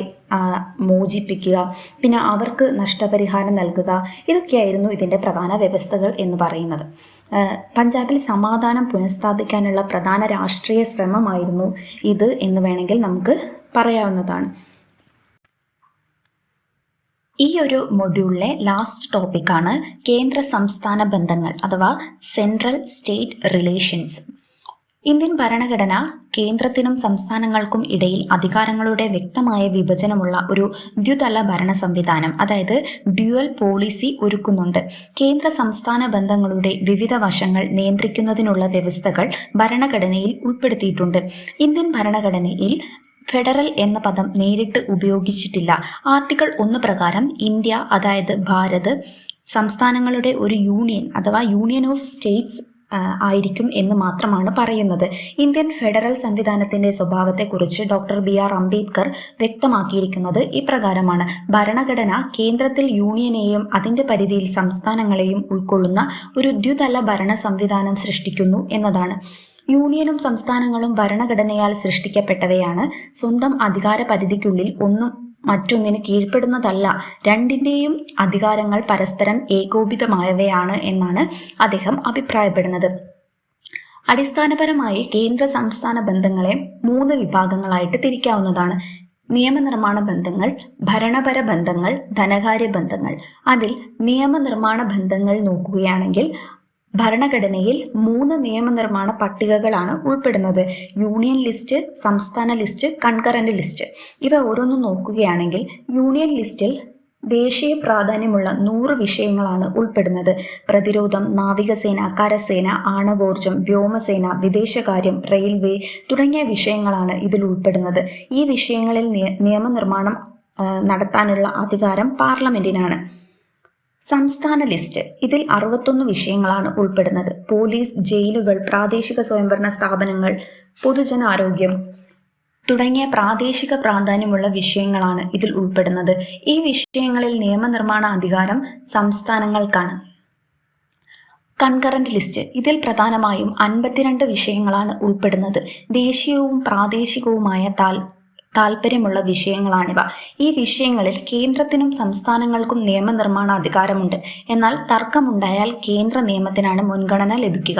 മോചിപ്പിക്കുക, പിന്നെ അവർക്ക് നഷ്ടപരിഹാരം നൽകുക. ഇതൊക്കെയായിരുന്നു ഇതിൻ്റെ പ്രധാന വ്യവസ്ഥകൾ എന്ന് പറയുന്നത്. പഞ്ചാബിൽ സമാധാനം പുനഃസ്ഥാപിക്കാനുള്ള പ്രധാന രാഷ്ട്രീയ ശ്രമമായിരുന്നു ഇത് എന്ന് വേണമെങ്കിൽ നമുക്ക് പറയാവുന്നതാണ്. ഈ ഒരു മൊഡ്യൂളിലെ ലാസ്റ്റ് ടോപ്പിക്കാണ് കേന്ദ്ര സംസ്ഥാന ബന്ധങ്ങൾ അഥവാ സെൻട്രൽ സ്റ്റേറ്റ് റിലേഷൻസ്. ഇന്ത്യൻ ഭരണഘടന കേന്ദ്രത്തിനും സംസ്ഥാനങ്ങൾക്കും ഇടയിൽ അധികാരങ്ങളുടെ വ്യക്തമായ വിഭജനമുള്ള ഒരു ദ്വിതല ഭരണ സംവിധാനം, അതായത് ഡ്യുവൽ പോളിസി ഒരുക്കുന്നുണ്ട്. കേന്ദ്ര സംസ്ഥാന ബന്ധങ്ങളുടെ വിവിധ വശങ്ങൾ നിയന്ത്രിക്കുന്നതിനുള്ള വ്യവസ്ഥകൾ ഭരണഘടനയിൽ ഉൾപ്പെടുത്തിയിട്ടുണ്ട്. ഇന്ത്യൻ ഭരണഘടനയിൽ ഫെഡറൽ എന്ന പദം നേരിട്ട് ഉപയോഗിച്ചിട്ടില്ല. ആർട്ടിക്കിൾ 1 പ്രകാരം ഇന്ത്യ അതായത് ഭാരത് സംസ്ഥാനങ്ങളുടെ ഒരു യൂണിയൻ അഥവാ യൂണിയൻ ഓഫ് സ്റ്റേറ്റ്സ് ആയിരിക്കും എന്ന് മാത്രമാണ് പറയുന്നത്. ഇന്ത്യൻ ഫെഡറൽ സംവിധാനത്തിന്റെ സ്വഭാവത്തെക്കുറിച്ച് ഡോക്ടർ BR അംബേദ്കർ വ്യക്തമാക്കിയിരിക്കുന്നത് ഇപ്രകാരമാണ്: ഭരണഘടന കേന്ദ്രത്തിൽ യൂണിയനെയും അതിന്റെ പരിധിയിൽ സംസ്ഥാനങ്ങളെയും ഉൾക്കൊള്ളുന്ന ഒരു ദ്വിതല ഭരണ സംവിധാനം സൃഷ്ടിക്കുന്നു എന്നതാണ്. യൂണിയനും സംസ്ഥാനങ്ങളും ഭരണഘടനയാൽ സൃഷ്ടിക്കപ്പെട്ടവയാണ്. സ്വന്തം അധികാര പരിധിക്കുള്ളിൽ ഒന്നും മറ്റൊന്നിന് കീഴ്പ്പെടുന്നതല്ല. രണ്ടിൻ്റെയും അധികാരങ്ങൾ പരസ്പരം ഏകോപിതമായവയാണ് എന്നാണ് അദ്ദേഹം അഭിപ്രായപ്പെടുന്നത്. അടിസ്ഥാനപരമായി കേന്ദ്ര സംസ്ഥാന ബന്ധങ്ങളെ 3 വിഭാഗങ്ങളായിട്ട് തിരിക്കാവുന്നതാണ്: നിയമനിർമ്മാണ ബന്ധങ്ങൾ, ഭരണപര ബന്ധങ്ങൾ, ധനകാര്യ ബന്ധങ്ങൾ. അതിൽ നിയമനിർമ്മാണ ബന്ധങ്ങൾ നോക്കുകയാണെങ്കിൽ ഭരണഘടനയിൽ 3 നിയമനിർമ്മാണ പട്ടികകളാണ് ഉൾപ്പെടുന്നത്: യൂണിയൻ ലിസ്റ്റ്, സംസ്ഥാന ലിസ്റ്റ്, കൺകറന്റ് ലിസ്റ്റ്. ഇവ ഓരോന്നും നോക്കുകയാണെങ്കിൽ യൂണിയൻ ലിസ്റ്റിൽ ദേശീയ പ്രാധാന്യമുള്ള 100 വിഷയങ്ങളാണ് ഉൾപ്പെടുന്നത്. പ്രതിരോധം, നാവികസേന, കരസേന, ആണവോർജം, വ്യോമസേന, വിദേശകാര്യം, റെയിൽവേ തുടങ്ങിയ വിഷയങ്ങളാണ് ഇതിൽ ഉൾപ്പെടുന്നത്. ഈ വിഷയങ്ങളിൽ നിയമനിർമ്മാണം നടത്താനുള്ള അധികാരം പാർലമെന്റിനാണ്. സംസ്ഥാന ലിസ്റ്റ് ഇതിൽ 61 വിഷയങ്ങളാണ് ഉൾപ്പെടുന്നത്. പോലീസ്, ജയിലുകൾ, പ്രാദേശിക സ്വയംഭരണ സ്ഥാപനങ്ങൾ, പൊതുജനാരോഗ്യം തുടങ്ങിയ പ്രാദേശിക പ്രാധാന്യമുള്ള വിഷയങ്ങളാണ് ഇതിൽ ഉൾപ്പെടുന്നത്. ഈ വിഷയങ്ങളിൽ നിയമനിർമ്മാണ അധികാരം സംസ്ഥാനങ്ങൾക്കാണ്. കൺകറന്റ് ലിസ്റ്റ് ഇതിൽ പ്രധാനമായും 52 വിഷയങ്ങളാണ് ഉൾപ്പെടുന്നത്. ദേശീയവും പ്രാദേശികവുമായ താൽപ്പര്യമുള്ള വിഷയങ്ങളാണിവ. ഈ വിഷയങ്ങളിൽ കേന്ദ്രത്തിനും സംസ്ഥാനങ്ങൾക്കും നിയമനിർമ്മാണ അധികാരമുണ്ട്. എന്നാൽ തർക്കമുണ്ടായാൽ കേന്ദ്ര നിയമത്തിനാണ് മുൻഗണന ലഭിക്കുക.